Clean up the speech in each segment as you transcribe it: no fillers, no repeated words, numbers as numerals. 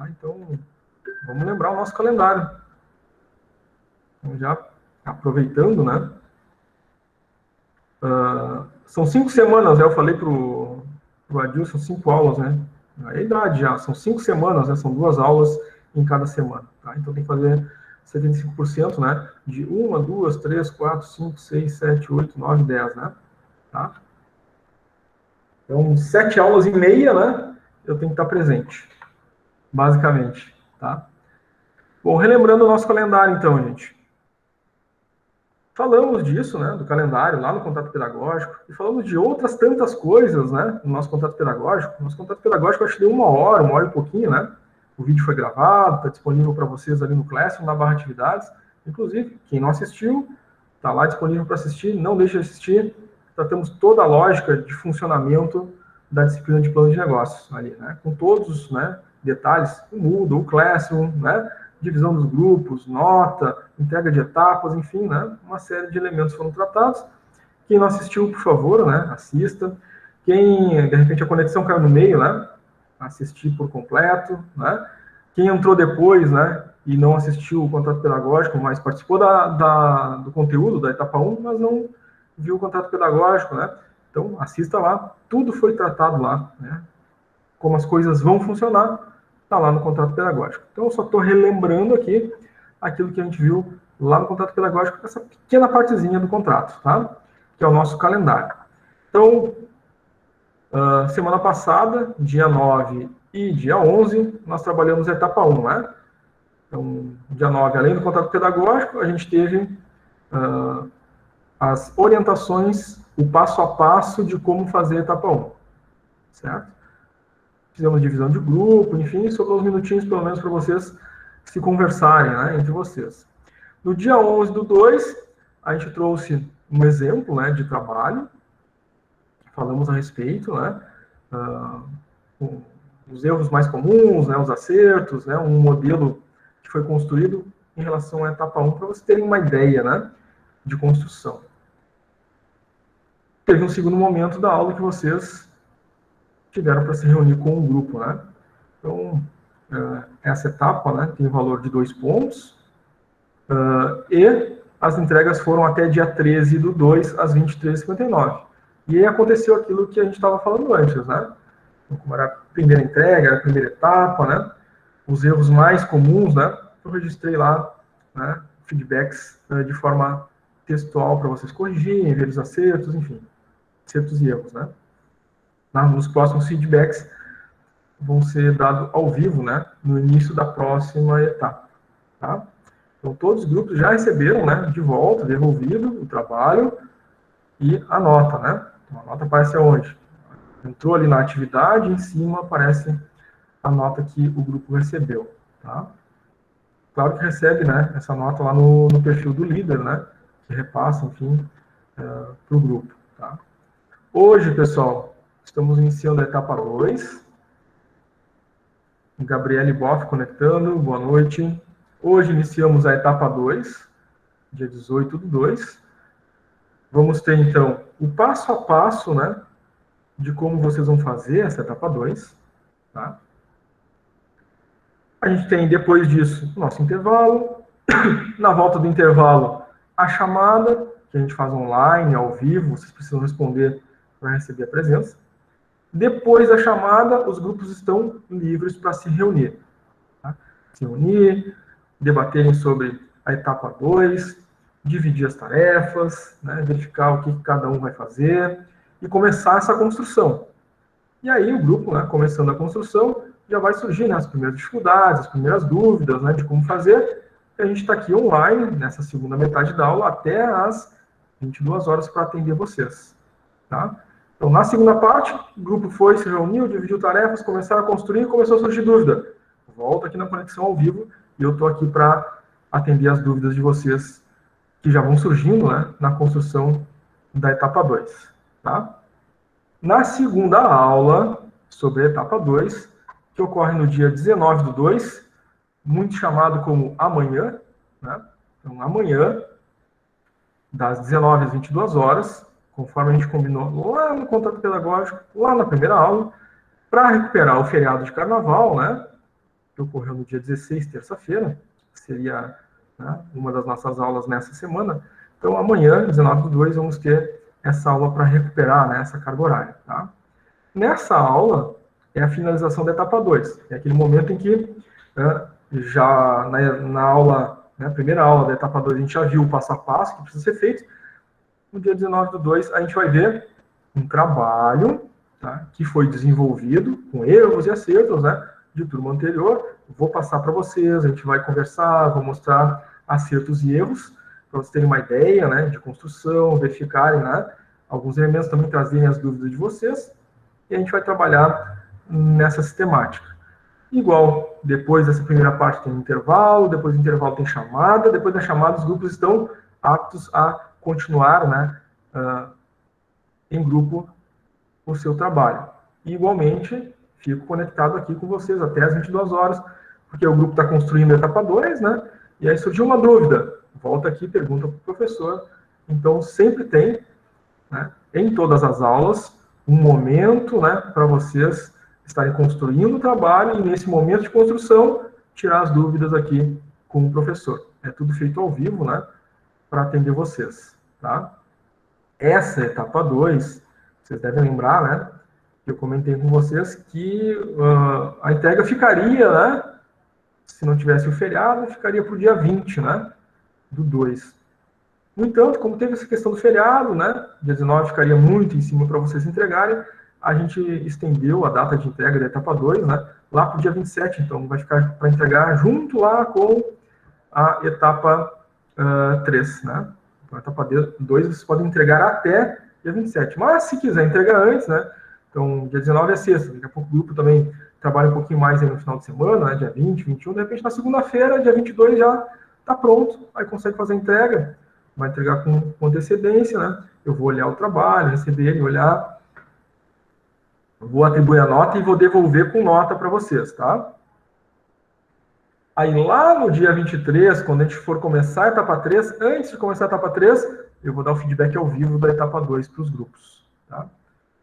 Tá? Então, vamos lembrar o nosso calendário. Então, já aproveitando, né? São 5 semanas, né? Eu falei para o Adilson, 5 aulas, né? É a idade já, são 5 semanas, né? São 2 aulas em cada semana, tá? Então tem que fazer 75%, né? De 1, 2, 3, 4, 5, 6, 7, 8, 9, 10, né? Tá? Então, 7 aulas e meia, né? Eu tenho que estar presente, basicamente, tá? Bom, relembrando o nosso calendário, então, gente. Falamos disso, né, do calendário lá no contato pedagógico, e falamos de outras tantas coisas, né, no nosso contato pedagógico. Nosso contato pedagógico, acho que deu uma hora e pouquinho, né? O vídeo foi gravado, está disponível para vocês ali no Classroom, na barra atividades. Inclusive, quem não assistiu, está lá disponível para assistir, não deixe de assistir. Tratamos toda a lógica de funcionamento da disciplina de plano de negócios ali, né, com todos os, né, detalhes, o Moodle, o Classroom, né, divisão dos grupos, nota, entrega de etapas, enfim, né? Uma série de elementos foram tratados. Quem não assistiu, por favor, né? Assista. Quem, de repente, a conexão caiu no meio, né? Assistir por completo, né? Quem entrou depois, né? E não assistiu o contrato pedagógico, mas participou do conteúdo da etapa 1, mas não viu o contrato pedagógico, né? Então, assista lá. Tudo foi tratado lá, né? Como as coisas vão funcionar, está lá no contrato pedagógico. Então, eu só estou relembrando aqui aquilo que a gente viu lá no contrato pedagógico, essa pequena partezinha do contrato, tá? Que é o nosso calendário. Então, semana passada, dia 9 e dia 11, nós trabalhamos a etapa 1, né? Então, dia 9, além do contrato pedagógico, a gente teve as orientações, o passo a passo de como fazer a etapa 1, certo? Fizemos divisão de grupo, enfim, sobrou uns minutinhos, pelo menos, para vocês se conversarem, né, entre vocês. No dia 11 do 2, a gente trouxe um exemplo, né, de trabalho, falamos a respeito, né, os erros mais comuns, né, os acertos, né, um modelo que foi construído em relação à etapa 1, para vocês terem uma ideia, né, de construção. Teve um segundo momento da aula que vocês tiveram para se reunir com o grupo, né? Então, essa etapa, né, tem um valor de 2 pontos, e as entregas foram até dia 13 do 2 às 23h59. E aí aconteceu aquilo que a gente estava falando antes, né? Então, como era a primeira entrega, a primeira etapa, né? Os erros mais comuns, né? Eu registrei lá, né, feedbacks de forma textual para vocês corrigirem, ver os acertos, enfim, acertos e erros, né? Nos próximos feedbacks vão ser dados ao vivo, né, no início da próxima etapa, tá? Então, todos os grupos já receberam, né, de volta, devolvido o trabalho e a nota, né? Então, a nota aparece aonde? Entrou ali na atividade, em cima aparece a nota que o grupo recebeu, tá? Claro que recebe, né, essa nota lá no perfil do líder, né, que repassa, enfim, para o grupo, tá? Hoje, pessoal, estamos iniciando a etapa 2. Gabriele Boff conectando, boa noite. Hoje iniciamos a etapa 2, dia 18 do 2. Vamos ter, então, o passo a passo, né, de como vocês vão fazer essa etapa 2, tá? A gente tem, depois disso, o nosso intervalo. Na volta do intervalo, a chamada, que a gente faz online, ao vivo, vocês precisam responder para receber a presença. Depois da chamada, os grupos estão livres para se reunir. Tá? Se reunir, debaterem sobre a etapa 2, dividir as tarefas, né, verificar o que cada um vai fazer e começar essa construção. E aí o grupo, né, começando a construção, já vai surgir, né, as primeiras dificuldades, as primeiras dúvidas, né, de como fazer. E a gente está aqui online, nessa segunda metade da aula, até às 22 horas para atender vocês. Tá? Então, na segunda parte, o grupo foi, se reuniu, dividiu tarefas, começaram a construir, começou a surgir dúvida. Volta aqui na conexão ao vivo e eu estou aqui para atender as dúvidas de vocês que já vão surgindo, né, na construção da etapa 2. Tá? Na segunda aula, sobre a etapa 2, que ocorre no dia 19 do 2, muito chamado como amanhã, né? Então, amanhã, das 19 às 22 horas, conforme a gente combinou lá no contrato pedagógico, lá na primeira aula, para recuperar o feriado de carnaval, né? que ocorreu no dia 16, terça-feira, seria, né, uma das nossas aulas nessa semana. Então, amanhã, 19/2, vamos ter essa aula para recuperar, né, essa carga horária. Tá? Nessa aula, é a finalização da etapa 2. É aquele momento em que, já na aula, né, primeira aula da etapa 2, a gente já viu o passo a passo que precisa ser feito. No dia 19/2, a gente vai ver um trabalho, tá, que foi desenvolvido com erros e acertos, né, de turma anterior. Vou passar para vocês, a gente vai conversar, vou mostrar acertos e erros, para vocês terem uma ideia, né, de construção, verificarem, né, alguns elementos, também trazerem as dúvidas de vocês, e a gente vai trabalhar nessa sistemática. Igual, depois dessa primeira parte tem um intervalo, depois do intervalo tem chamada, depois da chamada os grupos estão aptos a continuar, né, em grupo o seu trabalho. E, igualmente, fico conectado aqui com vocês até as 22 horas, porque o grupo está construindo a etapa 2, né? E aí surgiu uma dúvida. Volta aqui, pergunta para o professor. Então, sempre tem, né, em todas as aulas, um momento, né, para vocês estarem construindo o trabalho e, nesse momento de construção, tirar as dúvidas aqui com o professor. É tudo feito ao vivo, né, para atender vocês, tá? Essa etapa 2, vocês devem lembrar, né, que eu comentei com vocês que a entrega ficaria, né, se não tivesse o feriado, ficaria para o dia 20, né, do 2. No entanto, como teve essa questão do feriado, né, dia 19 ficaria muito em cima para vocês entregarem, a gente estendeu a data de entrega da etapa 2, né, lá para o dia 27, então vai ficar para entregar junto lá com a etapa 3, né. Então, a etapa 2 vocês podem entregar até dia 27, mas se quiser entregar antes, né, então dia 19 é sexta, daqui a pouco o grupo também trabalha um pouquinho mais aí no final de semana, né, dia 20, 21, de repente na segunda-feira, dia 22 já está pronto, aí consegue fazer a entrega, vai entregar com antecedência, né, eu vou olhar o trabalho, receber ele, olhar, vou atribuir a nota e vou devolver com nota para vocês, tá? Aí lá no dia 23, quando a gente for começar a etapa 3, antes de começar a etapa 3, eu vou dar o feedback ao vivo da etapa 2 para os grupos, tá?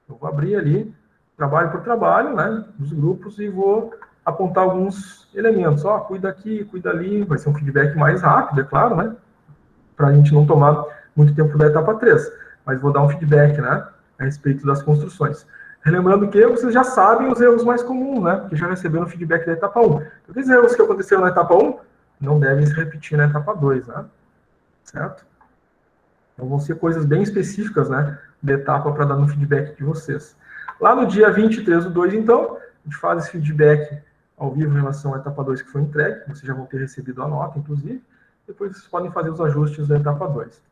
Eu vou abrir ali, trabalho por trabalho, né, nos grupos, e vou apontar alguns elementos. Ó, cuida aqui, cuida ali, vai ser um feedback mais rápido, é claro, né, para a gente não tomar muito tempo da etapa 3, mas vou dar um feedback, né, a respeito das construções. Relembrando que vocês já sabem os erros mais comuns, né, que já receberam feedback da etapa 1. Aqueles erros que aconteceram na etapa 1 não devem se repetir na etapa 2, né, certo? Então vão ser coisas bem específicas, né, da etapa para dar no feedback de vocês. Lá no dia 23 do 2, então, a gente faz esse feedback ao vivo em relação à etapa 2 que foi entregue, vocês já vão ter recebido a nota, inclusive, depois vocês podem fazer os ajustes da etapa 2.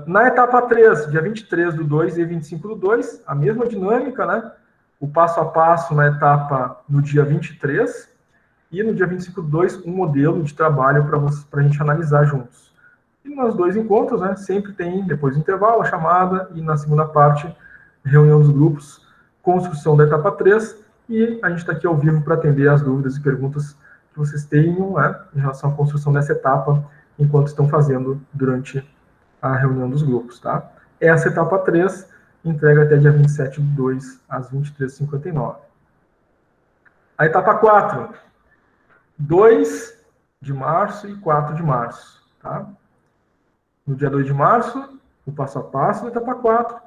Na etapa 3, dia 23 do 2 e 25 do 2, a mesma dinâmica, né? O passo a passo na etapa no dia 23 e no dia 25 do 2, um modelo de trabalho para a gente analisar juntos. E nos dois encontros, né, sempre tem, depois do intervalo, a chamada e na segunda parte, reunião dos grupos, construção da etapa 3, e a gente está aqui ao vivo para atender as dúvidas e perguntas que vocês tenham, né, em relação à construção dessa etapa, enquanto estão fazendo durante a reunião dos grupos, tá? Essa etapa 3 entrega até dia 27 de 2 às 23h59. A etapa 4, 2 de março e 4 de março, tá? No dia 2 de março, o passo a passo da etapa 4.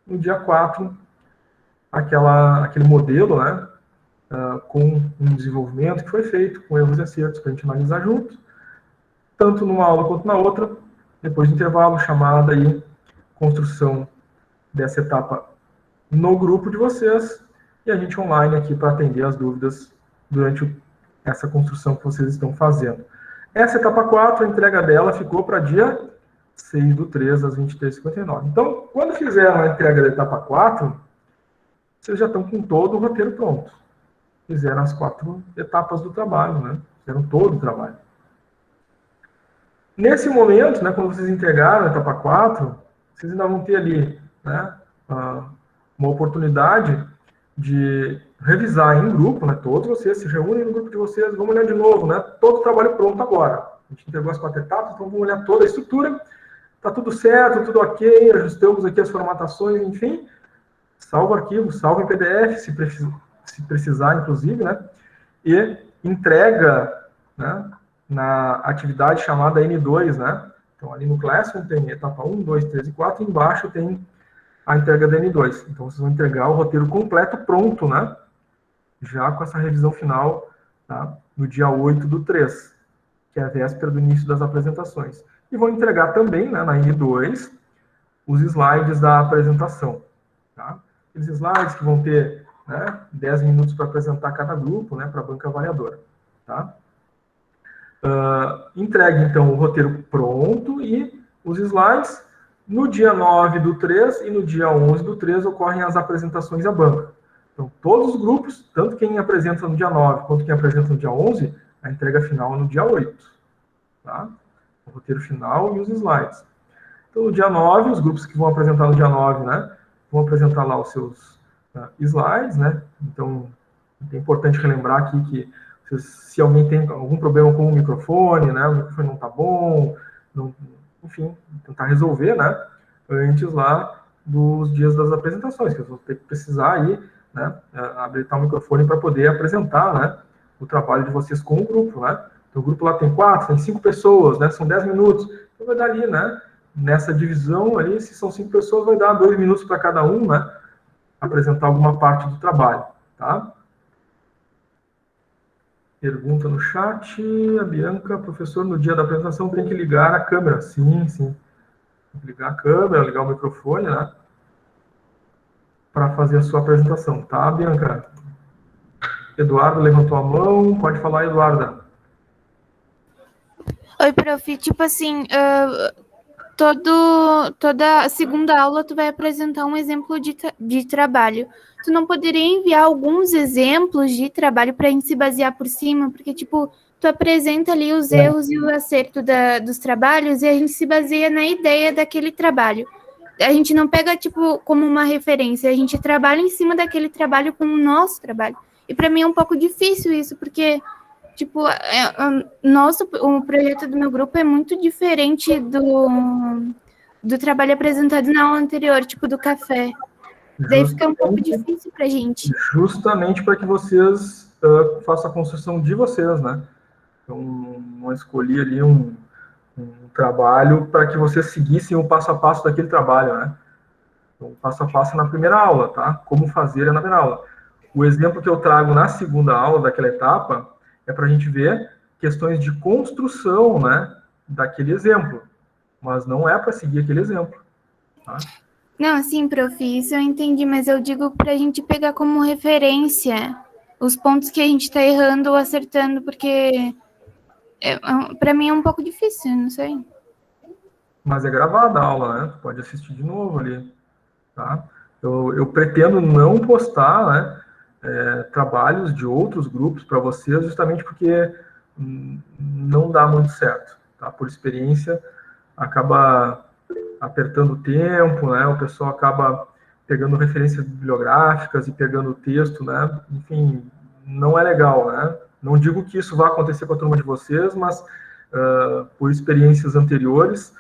No dia 4, aquele modelo, né, com um desenvolvimento que foi feito, com erros e acertos, para a gente analisar junto, tanto numa aula quanto na outra. Depois do intervalo, chamada e construção dessa etapa no grupo de vocês, e a gente online aqui para atender as dúvidas durante essa construção que vocês estão fazendo. Essa etapa 4, a entrega dela ficou para dia 6 do 3 às 23h59. Então, quando fizeram a entrega da etapa 4, vocês já estão com todo o roteiro pronto. Fizeram as 4 etapas do trabalho, né? Fizeram todo o trabalho. Nesse momento, né, quando vocês entregaram a etapa 4, vocês ainda vão ter ali, né, uma oportunidade de revisar em grupo, né, todos vocês se reúnem no grupo de vocês, vamos olhar de novo, né, todo o trabalho pronto agora. A gente entregou as 4 etapas, então vamos olhar toda a estrutura, está tudo certo, tudo ok, ajustamos aqui as formatações, enfim, salva o arquivo, salva em PDF, se precisar, inclusive, né, e entrega, né, na atividade chamada N2, né? Então, ali no Classroom tem etapa 1, 2, 3 e 4, e embaixo tem a entrega da N2. Então, vocês vão entregar o roteiro completo, pronto, né? Já com essa revisão final, tá? No dia 8/3, que é a véspera do início das apresentações. E vão entregar também, né, na N2, os slides da apresentação, tá? Aqueles slides que vão ter, né, 10 minutos para apresentar cada grupo, né, para a banca avaliadora, tá? Entregue, então, o roteiro pronto e os slides. No dia 9/3 e no dia 11/3 ocorrem as apresentações à banca. Então, todos os grupos, tanto quem apresenta no dia 9 quanto quem apresenta no dia 11, a entrega final é no dia 8. Tá? O roteiro final e os slides. Então, no dia 9, os grupos que vão apresentar no dia 9, né, vão apresentar lá os seus slides, né? Então, é importante relembrar aqui que se alguém tem algum problema com o microfone, né, o microfone não está bom, não, enfim, tentar resolver, né, antes lá dos dias das apresentações, que vocês vão ter que precisar aí, né, habilitar o microfone para poder apresentar, né, o trabalho de vocês com o grupo, né. Então, o grupo lá tem 4, tem 5 pessoas, né, são 10 minutos, então vai dar ali, né, nessa divisão ali, se são 5 pessoas, vai dar 2 minutos para cada um, né, apresentar alguma parte do trabalho, tá? Pergunta no chat, a Bianca, professor, no dia da apresentação tem que ligar a câmera. Sim, sim. Tem que ligar a câmera, ligar o microfone, né? Para fazer a sua apresentação, tá, Bianca? Eduardo levantou a mão, pode falar, Eduarda. Oi, prof. Tipo assim, toda segunda aula tu vai apresentar um exemplo de trabalho. Tu não poderia enviar alguns exemplos de trabalho para a gente se basear por cima? Porque, tipo, tu apresenta ali os erros e o acerto dos trabalhos e a gente se baseia na ideia daquele trabalho. A gente não pega, tipo, como uma referência, a gente trabalha em cima daquele trabalho com o nosso trabalho. E para mim é um pouco difícil isso, porque tipo, o projeto do meu grupo é muito diferente do trabalho apresentado na aula anterior, tipo, do café. Daí fica um pouco difícil pra gente. Justamente para que vocês façam a construção de vocês, né? Então, não escolhi ali um trabalho para que vocês seguissem o passo a passo daquele trabalho, né? Então, passo a passo na primeira aula, tá? Como fazer é na primeira aula. O exemplo que eu trago na segunda aula daquela etapa é para a gente ver questões de construção, né, daquele exemplo, mas não é para seguir aquele exemplo. Tá? Não, sim, prof, isso eu entendi, mas eu digo para a gente pegar como referência os pontos que a gente está errando ou acertando, porque para mim é um pouco difícil, não sei. Mas é gravada a aula, né? Tu pode assistir de novo ali, tá? Eu pretendo não postar, né, trabalhos de outros grupos para vocês, justamente porque não dá muito certo, tá? Por experiência, acaba apertando o tempo, né? O pessoal acaba pegando referências bibliográficas e pegando o texto, né? Enfim, não é legal, né? Não digo que isso vai acontecer com a turma de vocês, mas por experiências anteriores,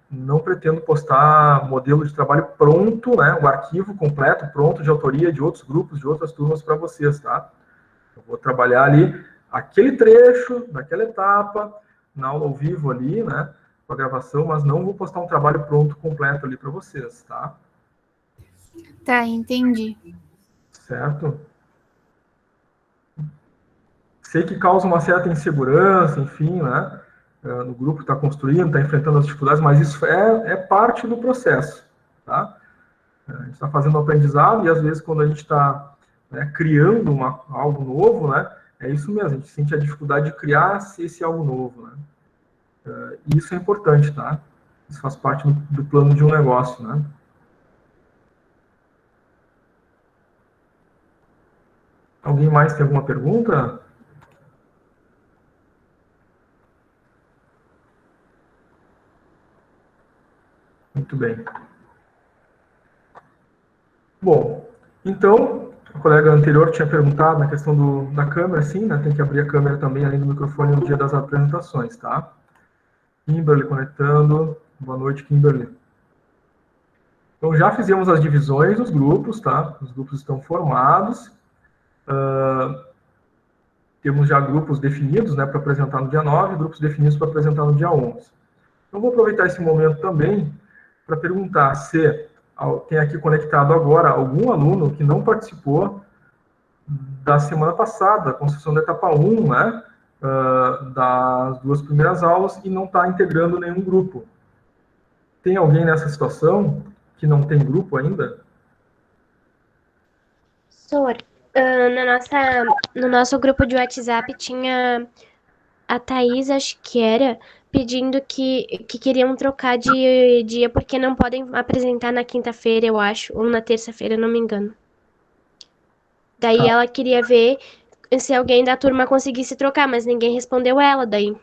não pretendo postar modelo de trabalho pronto, né? O arquivo completo, pronto, de autoria de outros grupos, de outras turmas para vocês, tá? Eu vou trabalhar ali aquele trecho, daquela etapa, na aula ao vivo ali, né? Com a gravação, mas não vou postar um trabalho pronto, completo ali para vocês, tá? Tá, entendi. Certo? Sei que causa uma certa insegurança, enfim, né? No grupo que está construindo, está enfrentando as dificuldades, mas isso é parte do processo, tá? A gente está fazendo um aprendizado e, às vezes, quando a gente está, né, criando algo novo, né? É isso mesmo, a gente sente a dificuldade de criar esse algo novo, né? E isso é importante, tá? Isso faz parte do plano de um negócio, né? Alguém mais tem alguma pergunta? Muito bem. Bom, então, a colega anterior tinha perguntado na questão da câmera, sim, né? Tem que abrir a câmera também, além do microfone, no dia das apresentações, tá? Kimberly conectando. Boa noite, Kimberly. Então, já fizemos as divisões dos grupos, tá? Os grupos estão formados. temos já grupos definidos, né, para apresentar no dia 9, grupos definidos para apresentar no dia 11. Então, vou aproveitar esse momento também para perguntar se tem aqui conectado agora algum aluno que não participou da semana passada, da construção da etapa 1, né, das 2 primeiras aulas, e não está integrando nenhum grupo. Tem alguém nessa situação que não tem grupo ainda? Sor, no nosso grupo de WhatsApp tinha a Thaís, acho que era, pedindo que queriam trocar de dia porque não podem apresentar na quinta-feira, eu acho, ou na terça-feira, não me engano. Daí ela queria ver se alguém da turma conseguisse trocar, mas ninguém respondeu ela daí.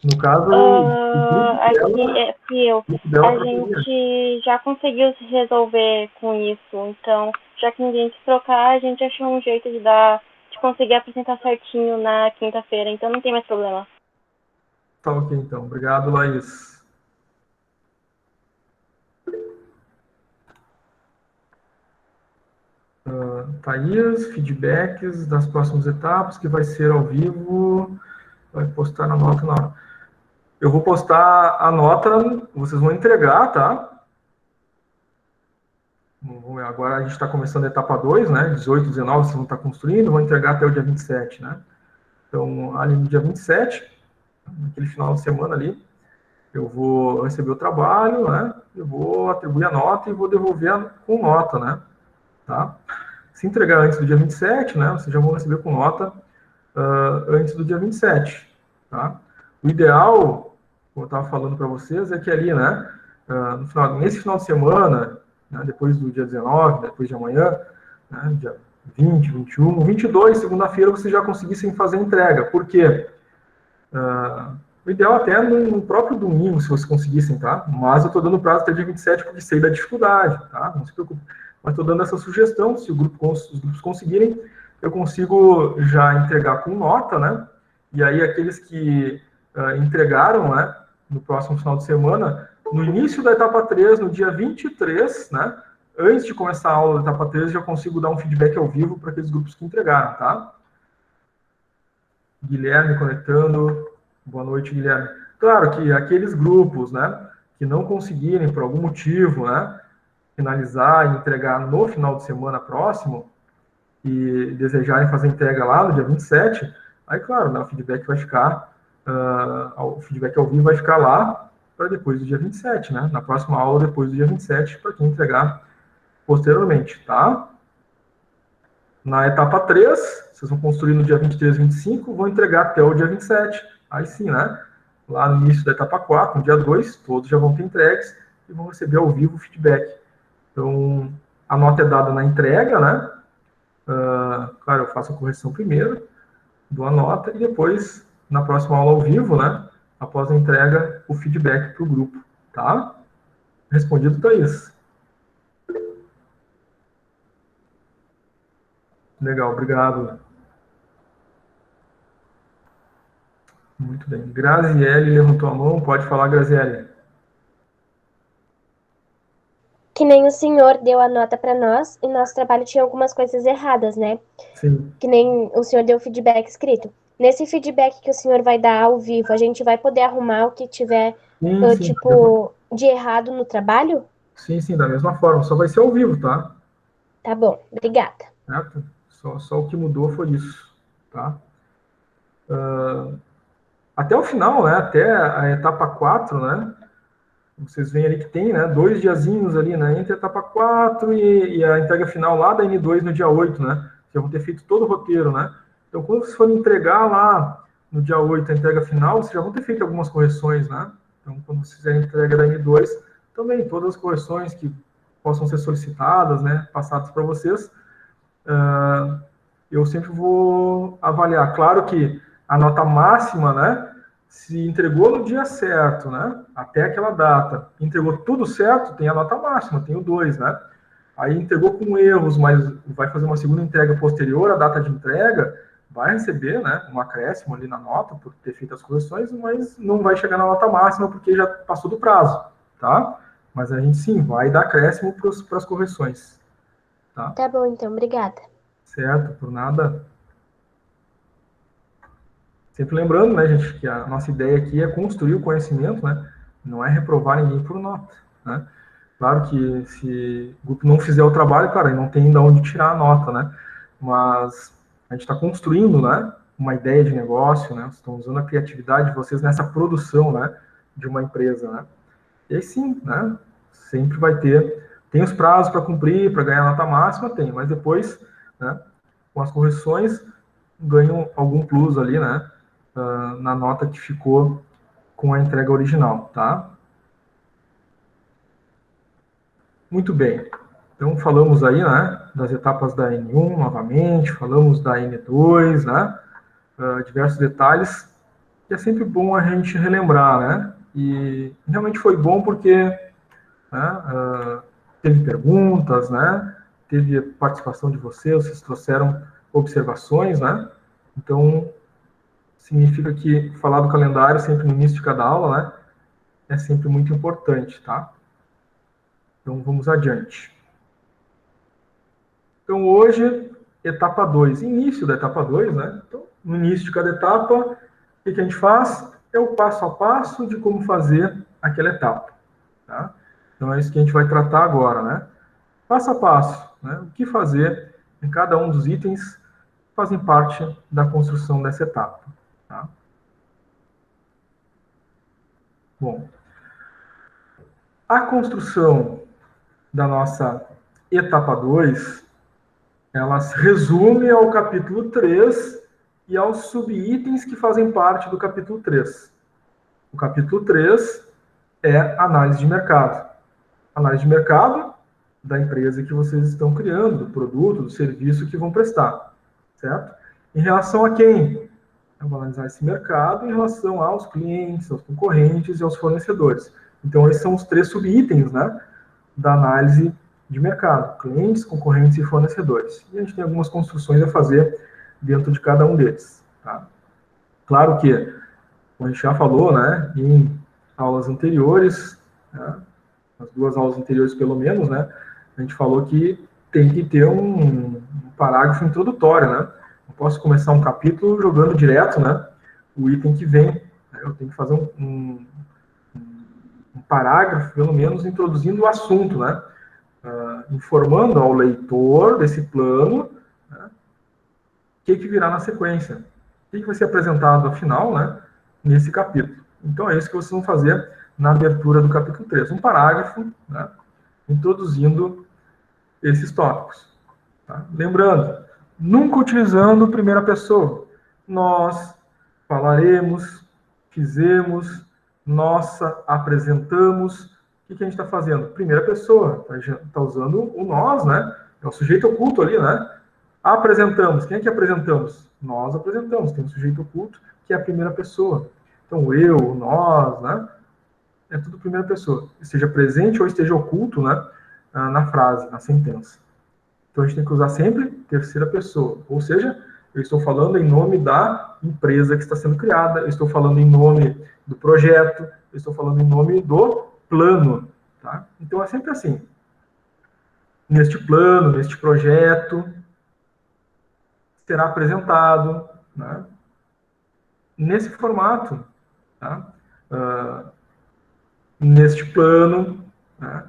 No caso, a gente já conseguiu se resolver com isso, então, já que ninguém quis trocar, a gente achou um jeito de conseguir apresentar certinho na quinta-feira, então não tem mais problema. Tá ok, então. Obrigado, Laís. Thaís, feedbacks das próximas etapas, que vai ser ao vivo, vai postar na nota na hora. Eu vou postar a nota, vocês vão entregar, tá? Agora a gente está começando a etapa 2, né? 18, 19, vocês vão estar construindo, vão entregar até o dia 27, né? Então, ali no dia 27, naquele final de semana ali, eu vou receber o trabalho, né? Eu vou atribuir a nota e vou devolver com nota, né? Tá? Se entregar antes do dia 27, né? Vocês já vão receber com nota antes do dia 27, tá? O ideal, como eu estava falando para vocês, é que ali, né? Nesse final de semana, né, depois do dia 19, depois de amanhã, né, dia 20, 21, 22, segunda-feira, vocês já conseguissem fazer a entrega. Por quê? O ideal até no próprio domingo, se vocês conseguissem, tá? Mas eu estou dando prazo até dia 27 porque sei da dificuldade, tá? Não se preocupe. Mas estou dando essa sugestão, se os grupos conseguirem, eu consigo já entregar com nota, né? E aí aqueles que entregaram, né, no próximo final de semana, no início da etapa 3, no dia 23, né? Antes de começar a aula da etapa 3, já consigo dar um feedback ao vivo para aqueles grupos que entregaram, tá? Guilherme conectando. Boa noite, Guilherme. Claro que aqueles grupos, né, que não conseguirem, por algum motivo, né, finalizar e entregar no final de semana próximo e desejarem fazer entrega lá no dia 27, aí, claro, né, o feedback vai ficar, o feedback ao vivo vai ficar lá para depois do dia 27, né, na próxima aula depois do dia 27, para quem entregar posteriormente, tá? Na etapa 3, vocês vão construir no dia 23 e 25, vão entregar até o dia 27, aí sim, né, lá no início da etapa 4, no dia 2, todos já vão ter entregues e vão receber ao vivo o feedback. Então, a nota é dada na entrega, né? Claro, eu faço a correção primeiro, dou a nota e depois, na próxima aula ao vivo, né? Após a entrega, o feedback para o grupo, tá? Respondido, Thaís. Legal, obrigado. Muito bem. Graziele levantou a mão, pode falar, Graziele. Que nem o senhor deu a nota para nós e nosso trabalho tinha algumas coisas erradas, né? Sim. Que nem o senhor deu feedback escrito. Nesse feedback que o senhor vai dar ao vivo, a gente vai poder arrumar o que tiver, Sim, de errado no trabalho? Sim, da mesma forma, só vai ser ao vivo, tá? Tá bom, obrigada. Certo? Só o que mudou foi isso, tá? Até o final, né? Até a etapa 4, né? Vocês veem ali que tem, né, 2 diazinhos ali, né, entre a etapa 4 e a entrega final lá da N2 no dia 8, né, já vão ter feito todo o roteiro, né. Então, quando vocês forem entregar lá no dia 8 a entrega final, vocês já vão ter feito algumas correções, né. Então, quando vocês fizerem a entrega da N2, também todas as correções que possam ser solicitadas, né, passadas para vocês, eu sempre vou avaliar. Claro que a nota máxima, né, se entregou no dia certo, né, até aquela data, entregou tudo certo, tem a nota máxima, tem o 2, né, aí entregou com erros, mas vai fazer uma segunda entrega posterior à data de entrega, vai receber, né, um acréscimo ali na nota, por ter feito as correções, mas não vai chegar na nota máxima, porque já passou do prazo, tá? Mas a gente, sim, vai dar acréscimo para as correções, tá? Tá bom, então, obrigada. Certo, por nada. Sempre lembrando, né, gente, que a nossa ideia aqui é construir o conhecimento, né, não é reprovar ninguém por nota, né. Claro que se o grupo não fizer o trabalho, cara, não tem de onde tirar a nota, né, mas a gente está construindo, né, uma ideia de negócio, né, vocês estão usando a criatividade de vocês nessa produção, né, de uma empresa, né. E aí sim, né, sempre vai tem os prazos para cumprir, para ganhar a nota máxima, tem, mas depois, né, com as correções, ganham algum plus ali, né, na nota que ficou com a entrega original, tá? Muito bem. Então, falamos aí, né, das etapas da N1 novamente, falamos da N2, né, diversos detalhes, que é sempre bom a gente relembrar, né, e realmente foi bom porque, né, teve perguntas, né, teve participação de vocês trouxeram observações, né, então, significa que falar do calendário sempre no início de cada aula, né, é sempre muito importante, tá? Então, vamos adiante. Então, hoje, etapa 2, início da etapa 2, né? Então, no início de cada etapa, o que a gente faz? É o passo a passo de como fazer aquela etapa, tá? Então, é isso que a gente vai tratar agora, né? Passo a passo, né? O que fazer em cada um dos itens que fazem parte da construção dessa etapa, tá? Bom, a construção da nossa etapa 2, ela se resume ao capítulo 3 e aos subitens que fazem parte do capítulo 3. O capítulo 3 é análise de mercado. Análise de mercado da empresa que vocês estão criando, do produto, do serviço que vão prestar, certo? Em relação a quem? Eu vou analisar esse mercado em relação aos clientes, aos concorrentes e aos fornecedores. Então, esses são os 3 subitens, né, da análise de mercado, clientes, concorrentes e fornecedores. E a gente tem algumas construções a fazer dentro de cada um deles, tá? Claro que, como a gente já falou, né, em aulas anteriores, né, as 2 aulas anteriores pelo menos, né, a gente falou que tem que ter um parágrafo introdutório, né? Não posso começar um capítulo jogando direto, né, o item que vem, né? Eu tenho que fazer um parágrafo, pelo menos, introduzindo o assunto, né? Informando ao leitor desse plano, né, o que virá na sequência, o que vai ser apresentado afinal, né, nesse capítulo. Então é isso que vocês vão fazer na abertura do capítulo 3, um parágrafo, né, introduzindo esses tópicos. Tá? Lembrando, nunca utilizando primeira pessoa. Nós falaremos, fizemos, nossa, apresentamos. O que a gente está fazendo? Primeira pessoa, está usando o nós, né? É o sujeito oculto ali, né? Apresentamos. Quem é que apresentamos? Nós apresentamos. Tem um sujeito oculto que é a primeira pessoa. Então, eu, nós, né? É tudo primeira pessoa. Esteja presente ou esteja oculto, né? Na frase, na sentença. Então, a gente tem que usar sempre terceira pessoa. Ou seja, eu estou falando em nome da empresa que está sendo criada, eu estou falando em nome do projeto, eu estou falando em nome do plano, tá? Então, é sempre assim. Neste plano, neste projeto, será apresentado, né, nesse formato, tá? Neste plano, né,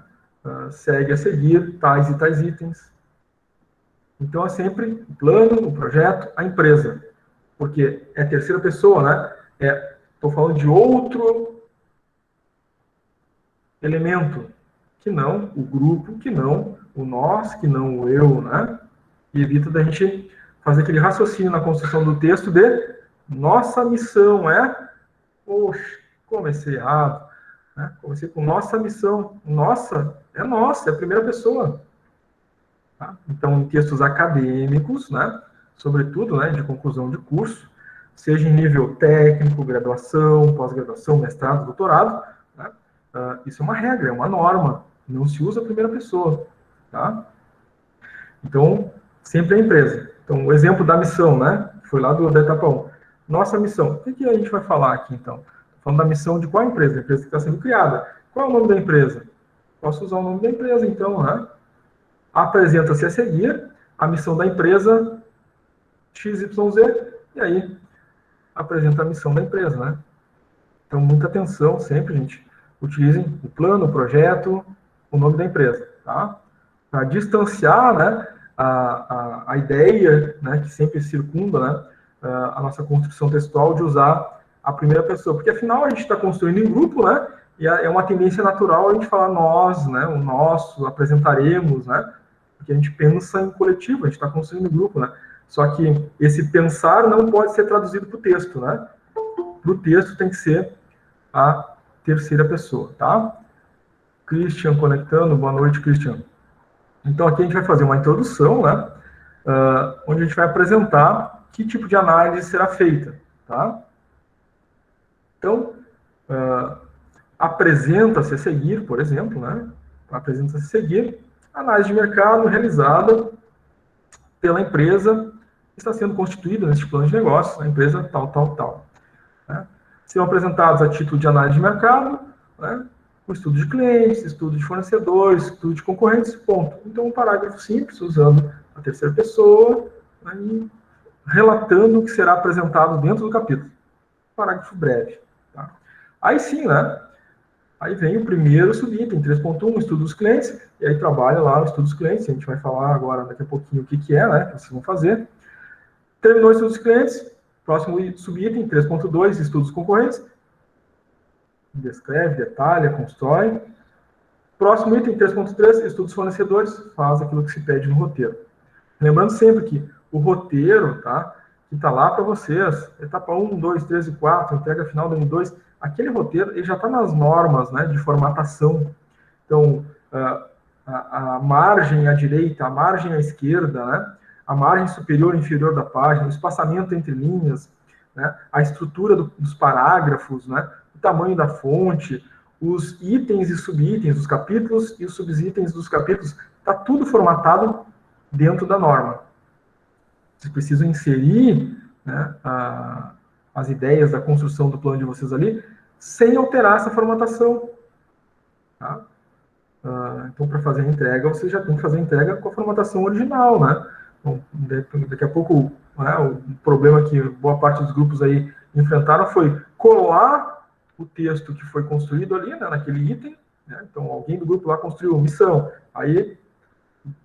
segue a seguir tais e tais itens. Então, é sempre o plano, o projeto, a empresa. Porque é terceira pessoa, né? Estou falando de outro elemento, que não o grupo, que não o nós, que não o eu, né? E evita da gente fazer aquele raciocínio na construção do texto de nossa missão é... Poxa, comecei errado, né? Comecei com nossa missão. Nossa, é a primeira pessoa. Tá? Então, em textos acadêmicos, né? Sobretudo, né, de conclusão de curso, seja em nível técnico, graduação, pós-graduação, mestrado, doutorado, né? Isso é uma regra, é uma norma. Não se usa a primeira pessoa, tá? Então, sempre a empresa. Então, o exemplo da missão, né? Foi lá da etapa 1. Nossa missão. O que a gente vai falar aqui, então? Estou falando da missão de qual empresa? A empresa que está sendo criada. Qual é o nome da empresa? Posso usar o nome da empresa, então, né? Apresenta-se a seguir a missão da empresa XYZ, e aí apresenta a missão da empresa, né? Então, muita atenção sempre, gente. Utilizem o plano, o projeto, o nome da empresa, tá? Para distanciar, né, a ideia, né, que sempre circunda, né, a nossa construção textual de usar a primeira pessoa. Porque, afinal, a gente está construindo em grupo, né? E é uma tendência natural a gente falar nós, né? O nosso, apresentaremos, né? Porque a gente pensa em coletivo, a gente está construindo em grupo, né? Só que esse pensar não pode ser traduzido para o texto, né? Para o texto tem que ser a terceira pessoa, tá? Christian conectando, boa noite, Christian. Então, aqui a gente vai fazer uma introdução, né? Onde a gente vai apresentar que tipo de análise será feita, tá? Então, apresenta-se a seguir, por exemplo, né? Apresenta-se a seguir análise de mercado realizada pela empresa que está sendo constituída neste plano de negócios, a empresa tal, tal, tal. Né? Serão apresentados a título de análise de mercado, né? O estudo de clientes, estudo de fornecedores, estudo de concorrentes, ponto. Então, um parágrafo simples, usando a terceira pessoa, né? E relatando o que será apresentado dentro do capítulo. Parágrafo breve. Tá? Aí sim, né? Aí vem o primeiro subitem, 3.1, estudo dos clientes, e aí trabalha lá o estudo dos clientes, a gente vai falar agora, daqui a pouquinho, o que é, né, que vocês vão fazer. Terminou o estudo dos clientes, próximo subitem, 3.2, estudos dos concorrentes, descreve, detalha, constrói. Próximo item, 3.3, estudos dos fornecedores, faz aquilo que se pede no roteiro. Lembrando sempre que o roteiro, tá, que está lá para vocês, etapa 1, 2, 3 e 4, entrega final do M2, aquele roteiro ele já está nas normas, né, de formatação. Então, a margem à direita, a margem à esquerda, né, a margem superior e inferior da página, o espaçamento entre linhas, né, a estrutura dos parágrafos, né, o tamanho da fonte, os itens e subitens dos capítulos e os subitens dos capítulos, está tudo formatado dentro da norma. Vocês precisam inserir, né, as ideias da construção do plano de vocês ali, sem alterar essa formatação. Tá? Então, para fazer a entrega, você já tem que fazer a entrega com a formatação original, né? Então, daqui a pouco, né, o problema que boa parte dos grupos aí enfrentaram foi colar o texto que foi construído ali, né, naquele item, né? Então, alguém do grupo lá construiu missão, aí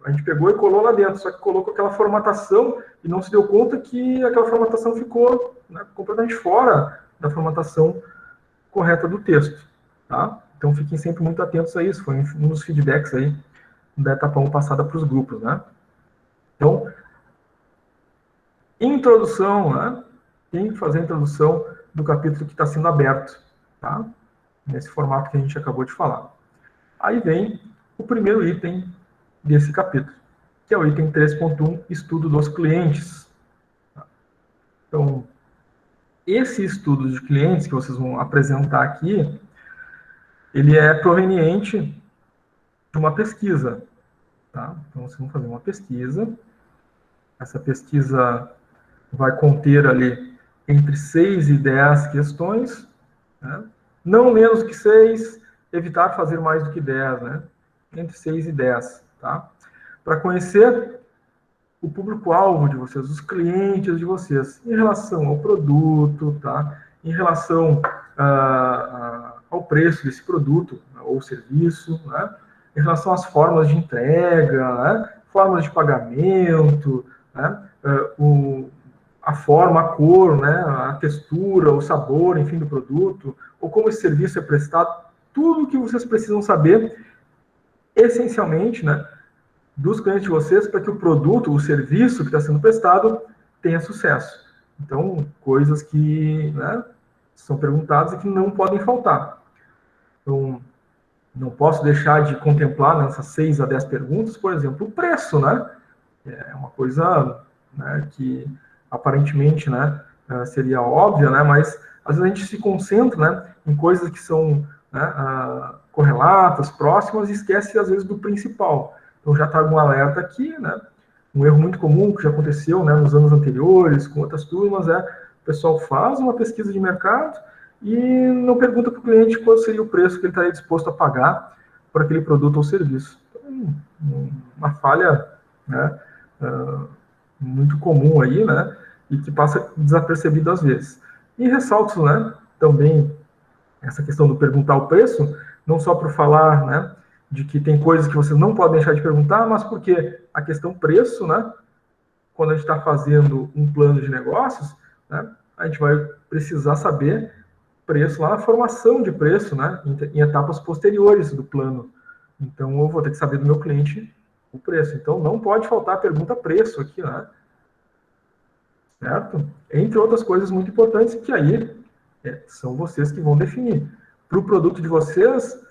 a gente pegou e colou lá dentro, só que colocou aquela formatação e não se deu conta que aquela formatação ficou, né, completamente fora da formatação correta do texto, tá? Então, fiquem sempre muito atentos a isso, foi um dos feedbacks aí da etapa 1 passada para os grupos, né? Então, introdução, né? Tem que fazer a introdução do capítulo que está sendo aberto, tá? Nesse formato que a gente acabou de falar. Aí vem o primeiro item desse capítulo, que é o item 3.1, estudo dos clientes. Então, esse estudo de clientes que vocês vão apresentar aqui, ele é proveniente de uma pesquisa. Tá? Então, vocês vão fazer uma pesquisa. Essa pesquisa vai conter ali entre 6 e 10 questões. Né? Não menos que 6, evitar fazer mais do que 10. Né? Entre 6 e 10. Tá? Para conhecer o público-alvo de vocês, os clientes de vocês, em relação ao produto, tá? Em relação ao preço desse produto ou serviço, né? Em relação às formas de entrega, né? Formas de pagamento, né? A forma, a cor, né? A textura, o sabor, enfim, do produto, ou como esse serviço é prestado, tudo o que vocês precisam saber, essencialmente, né? Dos clientes de vocês, para que o produto, o serviço que está sendo prestado, tenha sucesso. Então, coisas que, né, são perguntadas e que não podem faltar. Então, não posso deixar de contemplar nessas 6 a 10 perguntas, por exemplo, o preço, né? É uma coisa, né, que aparentemente, né, seria óbvia, né, mas às vezes a gente se concentra, né, em coisas que são, né, correlatas, próximas, e esquece às vezes do principal. Então, já trago um alerta aqui, né? Um erro muito comum que já aconteceu, né, nos anos anteriores, com outras turmas, o pessoal faz uma pesquisa de mercado e não pergunta para o cliente qual seria o preço que ele estaria disposto a pagar por aquele produto ou serviço. Então, uma falha, né, muito comum aí, né, e que passa desapercebido às vezes. E ressalto, né, também essa questão do perguntar o preço, não só por falar, né, de que tem coisas que vocês não podem deixar de perguntar, mas porque a questão preço, né, quando a gente está fazendo um plano de negócios, né, a gente vai precisar saber preço lá na formação de preço, né, em etapas posteriores do plano. Então, eu vou ter que saber do meu cliente o preço. Então, não pode faltar a pergunta preço aqui, né? Certo? Entre outras coisas muito importantes que aí são vocês que vão definir. Para o produto de vocês,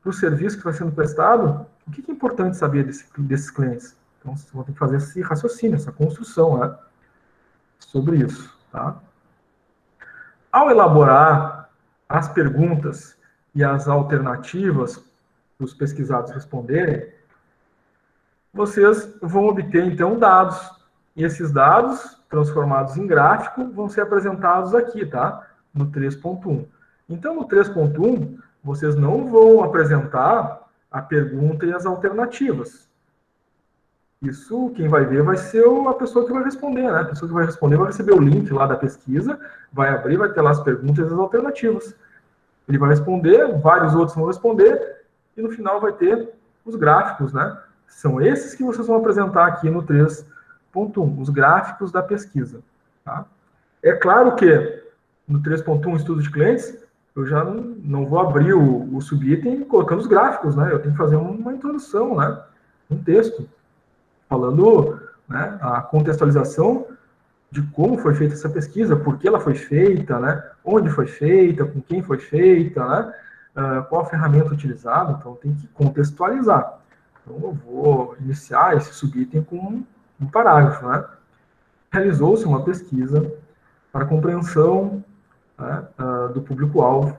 para o serviço que vai sendo prestado, o que é importante saber desses clientes? Então, vocês vão ter que fazer esse raciocínio, essa construção, né, sobre isso, tá? Ao elaborar as perguntas e as alternativas para os pesquisados responderem, vocês vão obter, então, dados. E esses dados, transformados em gráfico, vão ser apresentados aqui, tá? No 3.1. Então, no 3.1, vocês não vão apresentar a pergunta e as alternativas. Isso, quem vai ver vai ser a pessoa que vai responder, né? A pessoa que vai responder vai receber o link lá da pesquisa, vai abrir, vai ter lá as perguntas e as alternativas. Ele vai responder, vários outros vão responder, e no final vai ter os gráficos, né? São esses que vocês vão apresentar aqui no 3.1, os gráficos da pesquisa, tá? É claro que no 3.1, estudo de clientes, eu já não vou abrir o subitem colocando os gráficos, né? Eu tenho que fazer uma introdução, né? Um texto, falando, né, a contextualização de como foi feita essa pesquisa, por que ela foi feita, né? Onde foi feita, com quem foi feita, né? Qual a ferramenta utilizada, então tem que contextualizar. Então eu vou iniciar esse subitem com um parágrafo, né? Realizou-se uma pesquisa para compreensão, né, do público-alvo.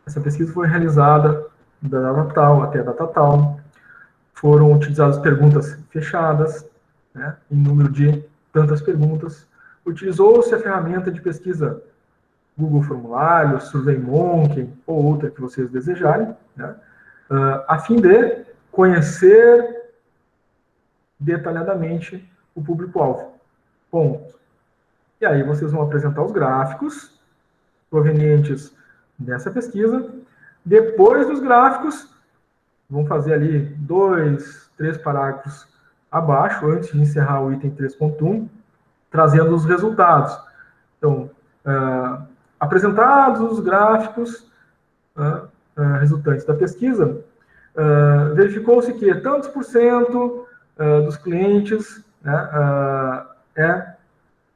Essa pesquisa foi realizada da data tal até a data tal. Foram utilizadas perguntas fechadas, né, em número de tantas perguntas. Utilizou-se a ferramenta de pesquisa Google Formulários, SurveyMonkey ou outra que vocês desejarem, né, a fim de conhecer detalhadamente o público-alvo. Ponto. E aí vocês vão apresentar os gráficos provenientes dessa pesquisa. Depois dos gráficos, vão fazer ali 2, 3 parágrafos abaixo, antes de encerrar o item 3.1, trazendo os resultados. Então, apresentados os gráficos resultantes da pesquisa, verificou-se que tantos por cento dos clientes, né, é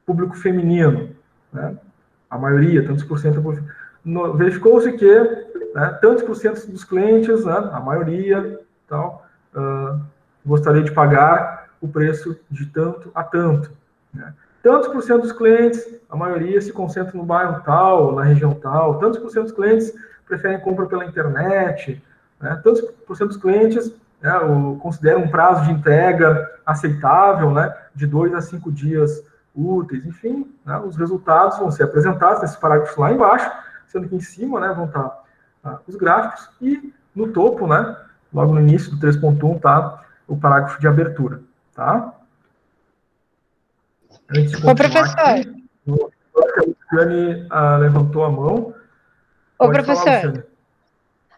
público feminino, né? A maioria, tantos por cento. Verificou-se que, né, tantos por cento dos clientes, né, a maioria, tal, gostaria de pagar o preço de tanto a tanto, né? Tantos por cento dos clientes, a maioria se concentra no bairro tal, na região tal. Tantos por cento dos clientes preferem compra pela internet, né? Tantos por cento dos clientes, né, consideram um prazo de entrega aceitável, né, de 2 a 5 dias úteis. Enfim, né, os resultados vão ser apresentados nesses parágrafos lá embaixo, sendo que em cima, né, vão estar os gráficos, e no topo, né, logo no início do 3.1, está o parágrafo de abertura, tá? Antes de continuar aqui, a Luciane levantou a mão. Ô, professor,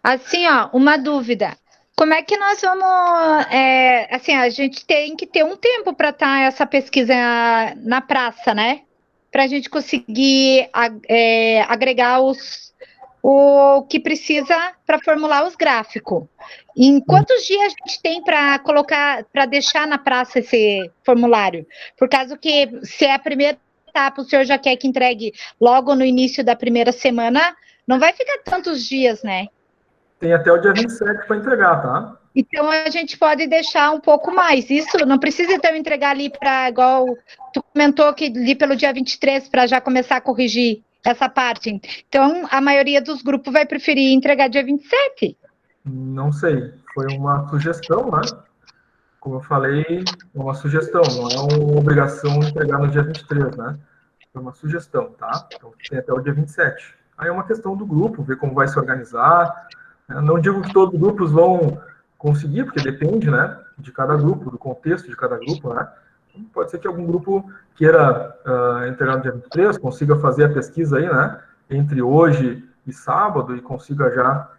assim, ó, uma dúvida. Como é que nós vamos... assim, a gente tem que ter um tempo para estar essa pesquisa na praça, né? Para a gente conseguir agregar o que precisa para formular os gráficos. Em quantos dias a gente tem para colocar, para deixar na praça esse formulário? Por causa que, se é a primeira etapa, o senhor já quer que entregue logo no início da primeira semana, não vai ficar tantos dias, né? Tem até o dia 27 para entregar, tá? Então, a gente pode deixar um pouco mais. Isso não precisa, então, entregar ali para, igual tu comentou, que ali pelo dia 23, para já começar a corrigir essa parte. Então, a maioria dos grupos vai preferir entregar dia 27? Não sei. Foi uma sugestão, né? Como eu falei, é uma sugestão, não é uma obrigação entregar no dia 23, né? Foi uma sugestão, tá? Então, tem até o dia 27. Aí é uma questão do grupo, ver como vai se organizar. Não digo que todos os grupos vão conseguir, porque depende, né, de cada grupo, do contexto de cada grupo, né? Pode ser que algum grupo queira entregar no dia 23, consiga fazer a pesquisa aí, né, entre hoje e sábado, e consiga já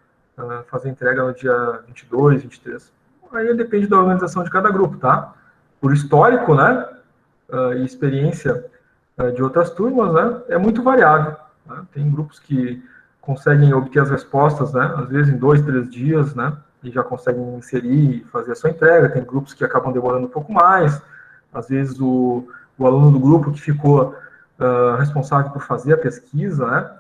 fazer a entrega no dia 22, 23. Aí depende da organização de cada grupo, tá? Por histórico, né, e experiência de outras turmas, né, é muito variável. Né? Tem grupos que conseguem obter as respostas, né, às vezes em 2, 3 dias, né, e já conseguem inserir e fazer a sua entrega. Tem grupos que acabam demorando um pouco mais. Às vezes o aluno do grupo que ficou responsável por fazer a pesquisa, né,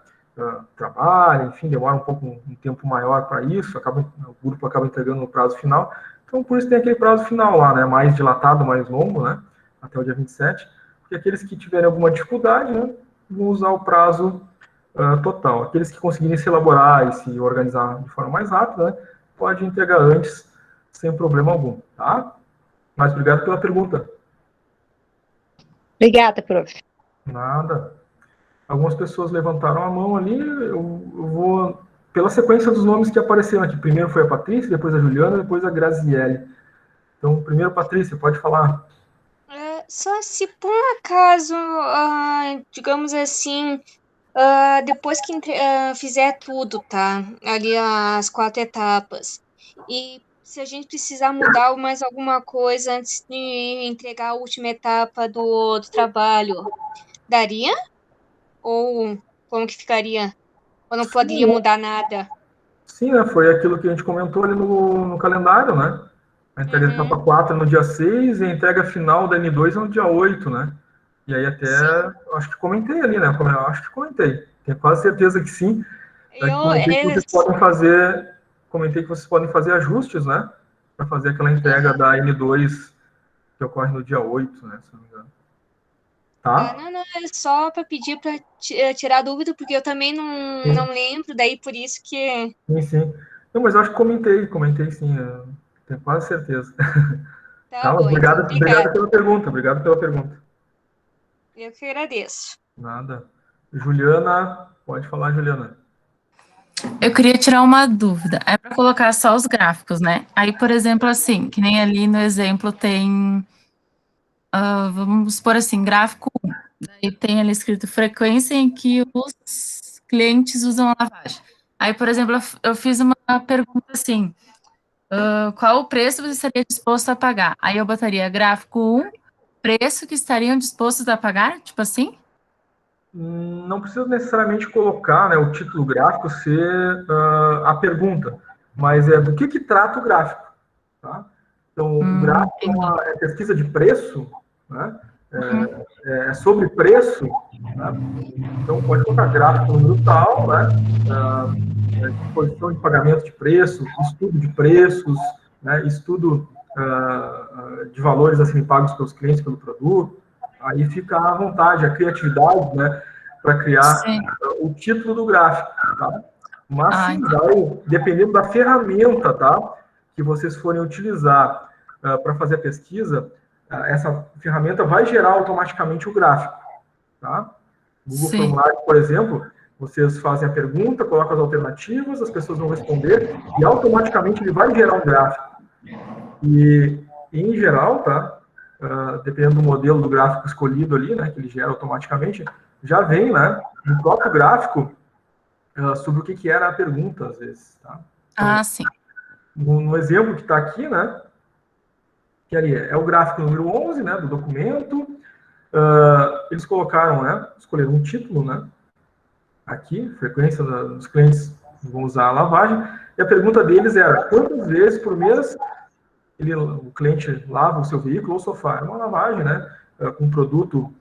trabalha, enfim, demora um tempo maior para isso, o grupo acaba entregando no prazo final. Então, por isso tem aquele prazo final lá, né, mais dilatado, mais longo, né, até o dia 27, porque aqueles que tiverem alguma dificuldade, né, vão usar o prazo total. Aqueles que conseguirem se elaborar e se organizar de forma mais rápida, né, pode entregar antes, sem problema algum, tá? Mas obrigado pela pergunta. Obrigada, prof. Nada. Algumas pessoas levantaram a mão ali, eu vou pela sequência dos nomes que apareceram aqui. Primeiro foi a Patrícia, depois a Juliana, depois a Graziele. Então, primeiro, Patrícia, pode falar. Só se por um acaso, digamos assim, depois que fizer tudo, tá? Ali as 4 etapas. E se a gente precisar mudar mais alguma coisa antes de entregar a última etapa do trabalho, daria? Ou como que ficaria? Ou não poderia mudar nada? Sim, né? Foi aquilo que a gente comentou ali no calendário, né? A entrega da etapa 4 é no dia 6 e a entrega final da N2 é no dia 8, né? E aí até, acho que comentei ali, né? Acho que comentei. Tenho quase certeza que sim. Comentei que vocês podem fazer ajustes, né? Para fazer aquela entrega da N2 que ocorre no dia 8, né? Se não me engano. Tá? Não, é só para pedir para tirar dúvida, porque eu também não lembro, daí por isso que... Sim. Não, mas eu acho que comentei sim, eu tenho quase certeza. Tá bom, obrigado pela pergunta, obrigado pela pergunta. Eu que agradeço. Nada. Juliana, pode falar, Juliana. Eu queria tirar uma dúvida. É para colocar só os gráficos, né? Aí, por exemplo, assim, que nem ali no exemplo tem... vamos supor assim, gráfico 1. Daí tem ali escrito frequência em que os clientes usam a lavagem. Aí, por exemplo, eu fiz uma pergunta assim, qual o preço você estaria disposto a pagar? Aí eu botaria gráfico 1, preço que estariam dispostos a pagar, tipo assim? Não precisa necessariamente colocar, né, o título gráfico ser a pergunta, mas é do que trata o gráfico, tá? Então, o gráfico é pesquisa de preço, né? É sobre preço, né? Então pode colocar gráfico no número tal, né? Disposição de pagamento de preço, estudo de preços, né? Estudo de valores a serem pagos pelos clientes pelo produto. Aí fica à vontade, a criatividade, né, para criar o título do gráfico, tá? Mas dependendo da ferramenta, tá, que vocês forem utilizar para fazer a pesquisa, essa ferramenta vai gerar automaticamente o gráfico, tá? Google Formulário, por exemplo, vocês fazem a pergunta, colocam as alternativas, as pessoas vão responder e automaticamente ele vai gerar um gráfico. E, em geral, tá? Dependendo do modelo do gráfico escolhido ali, né, que ele gera automaticamente, já vem, né, no próprio gráfico sobre o que era a pergunta, às vezes, tá? Então, sim. No exemplo que está aqui, né, que ali é o gráfico número 11, né, do documento, eles colocaram, né, escolheram um título, né, aqui, frequência dos clientes que vão usar a lavagem, e a pergunta deles era, quantas vezes por mês o cliente lava o seu veículo ou sofá? É uma lavagem, né, com produto,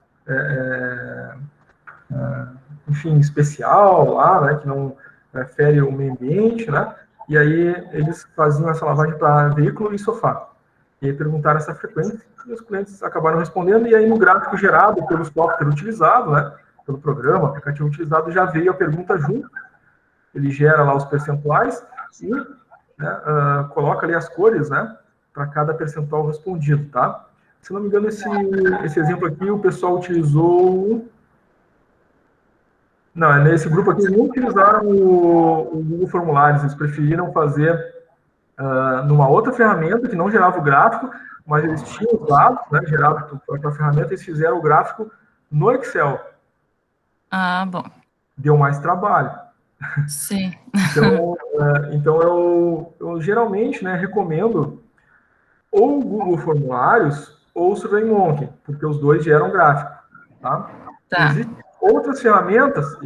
enfim, especial lá, né, que não fere o meio ambiente, né, e aí eles faziam essa lavagem para veículo e sofá. E aí perguntaram essa frequência, e os clientes acabaram respondendo, e aí no gráfico gerado pelo software utilizado, né, pelo programa, aplicativo utilizado, já veio a pergunta junto, ele gera lá os percentuais e, né, coloca ali as cores, né, para cada percentual respondido, tá? Se não me engano, esse exemplo aqui, o pessoal utilizou... Não, nesse grupo aqui, eles não utilizaram o Google Formulários, eles preferiram fazer numa outra ferramenta que não gerava o gráfico, mas eles tinham os dados, né, gerados para a ferramenta, eles fizeram o gráfico no Excel. Ah, bom. Deu mais trabalho. Sim. Então eu geralmente, né, recomendo ou o Google Formulários ou o SurveyMonkey, porque os dois geram gráfico. Tá? Existem outras ferramentas,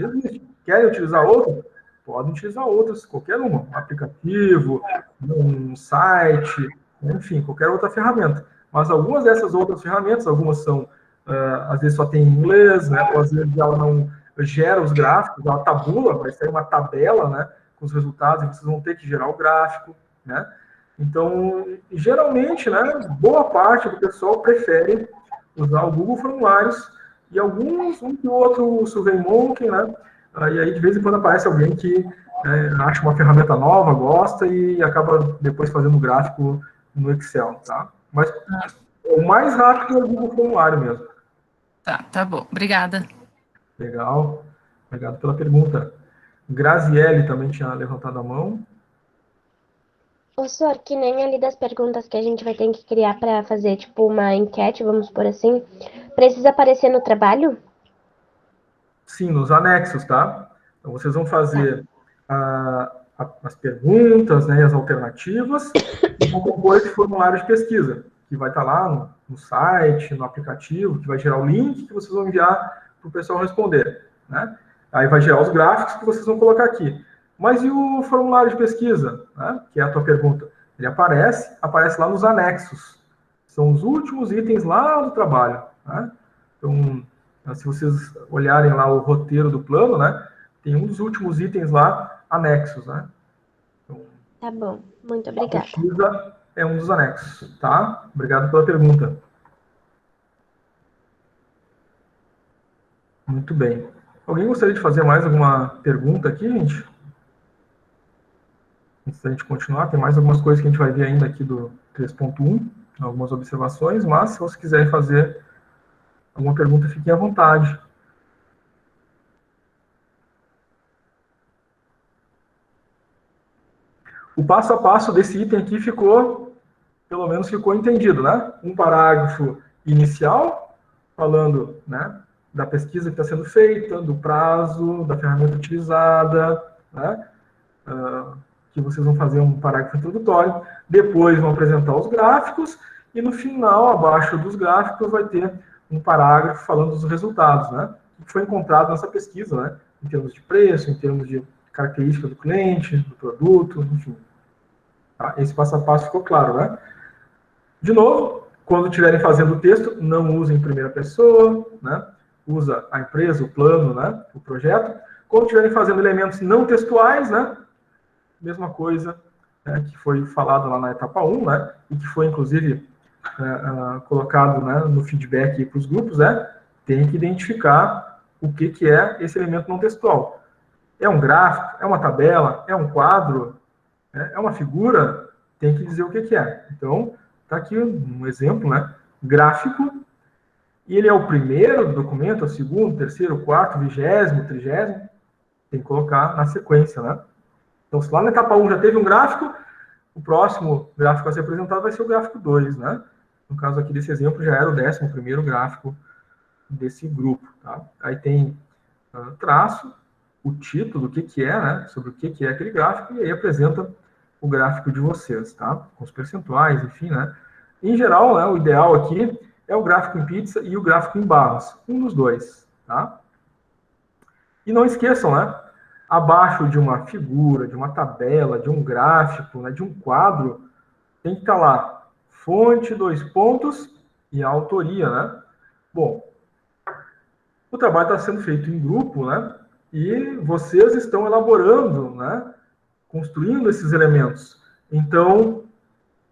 querem utilizar outras? Podem utilizar outras, qualquer uma, um aplicativo, um site, enfim, qualquer outra ferramenta. Mas algumas dessas outras ferramentas, algumas são, às vezes só tem em inglês, né, ou às vezes ela não gera os gráficos, ela tabula, vai sair uma tabela, né, com os resultados, e vocês vão ter que gerar o gráfico, né? Então, geralmente, né, boa parte do pessoal prefere usar o Google Formulários e alguns, um que outro, o SurveyMonkey, né? E aí, de vez em quando, aparece alguém que acha uma ferramenta nova, gosta e acaba depois fazendo o gráfico no Excel, tá? Mas o mais rápido é o Google Formulário mesmo. Tá bom. Obrigada. Legal. Obrigado pela pergunta. Graziele também tinha levantado a mão. Professor, que nem ali das perguntas que a gente vai ter que criar para fazer, tipo, uma enquete, vamos por assim, precisa aparecer no trabalho? Sim, nos anexos, tá? Então, vocês vão fazer as perguntas, né, as alternativas, e vão compor esse formulário de pesquisa, que vai estar lá no site, no aplicativo, que vai gerar o link que vocês vão enviar para o pessoal responder, né? Aí vai gerar os gráficos que vocês vão colocar aqui. Mas e o formulário de pesquisa, né, que é a tua pergunta? Ele aparece lá nos anexos. São os últimos itens lá do trabalho, né? Então, se vocês olharem lá o roteiro do plano, né, tem um dos últimos itens lá, anexos, né? Então, tá bom, muito obrigada. A pesquisa é um dos anexos, tá? Obrigado pela pergunta. Muito bem. Alguém gostaria de fazer mais alguma pergunta aqui, gente? Antes da gente continuar, tem mais algumas coisas que a gente vai ver ainda aqui do 3.1, algumas observações, mas se vocês quiserem fazer alguma pergunta, fiquem à vontade. O passo a passo desse item aqui pelo menos ficou entendido, né? Um parágrafo inicial, falando, né, da pesquisa que está sendo feita, do prazo, da ferramenta utilizada, né? Que vocês vão fazer um parágrafo introdutório, depois vão apresentar os gráficos, e no final, abaixo dos gráficos, vai ter um parágrafo falando dos resultados, né? O que foi encontrado nessa pesquisa, né? Em termos de preço, em termos de característica do cliente, do produto, enfim. Tá? Esse passo a passo ficou claro, né? De novo, quando estiverem fazendo o texto, não usem em primeira pessoa, né? Usa a empresa, o plano, né? O projeto. Quando estiverem fazendo elementos não textuais, né? Mesma coisa, né, que foi falado lá na etapa 1, né, e que foi, inclusive, colocado, né, no feedback para os grupos, né, tem que identificar o que é esse elemento não textual. É um gráfico? É uma tabela? É um quadro? É uma figura? Tem que dizer o que é. Então, está aqui um exemplo, né, gráfico, e ele é o primeiro documento, o segundo, terceiro, quarto, 20º, 30º, tem que colocar na sequência, né. Então, se lá na etapa 1 já teve um gráfico, o próximo gráfico a ser apresentado vai ser o gráfico 2, né? No caso aqui desse exemplo, já era o 11º gráfico desse grupo, tá? Aí tem traço, o título, o que é, né? Sobre o que é aquele gráfico, e aí apresenta o gráfico de vocês, tá? Com os percentuais, enfim, né? Em geral, né, o ideal aqui é o gráfico em pizza e o gráfico em barras, um dos dois, tá? E não esqueçam, né? Abaixo de uma figura, de uma tabela, de um gráfico, né, de um quadro, tem que estar lá fonte, 2 pontos e a autoria, né? Bom, o trabalho está sendo feito em grupo, né? E vocês estão elaborando, né? Construindo esses elementos. Então,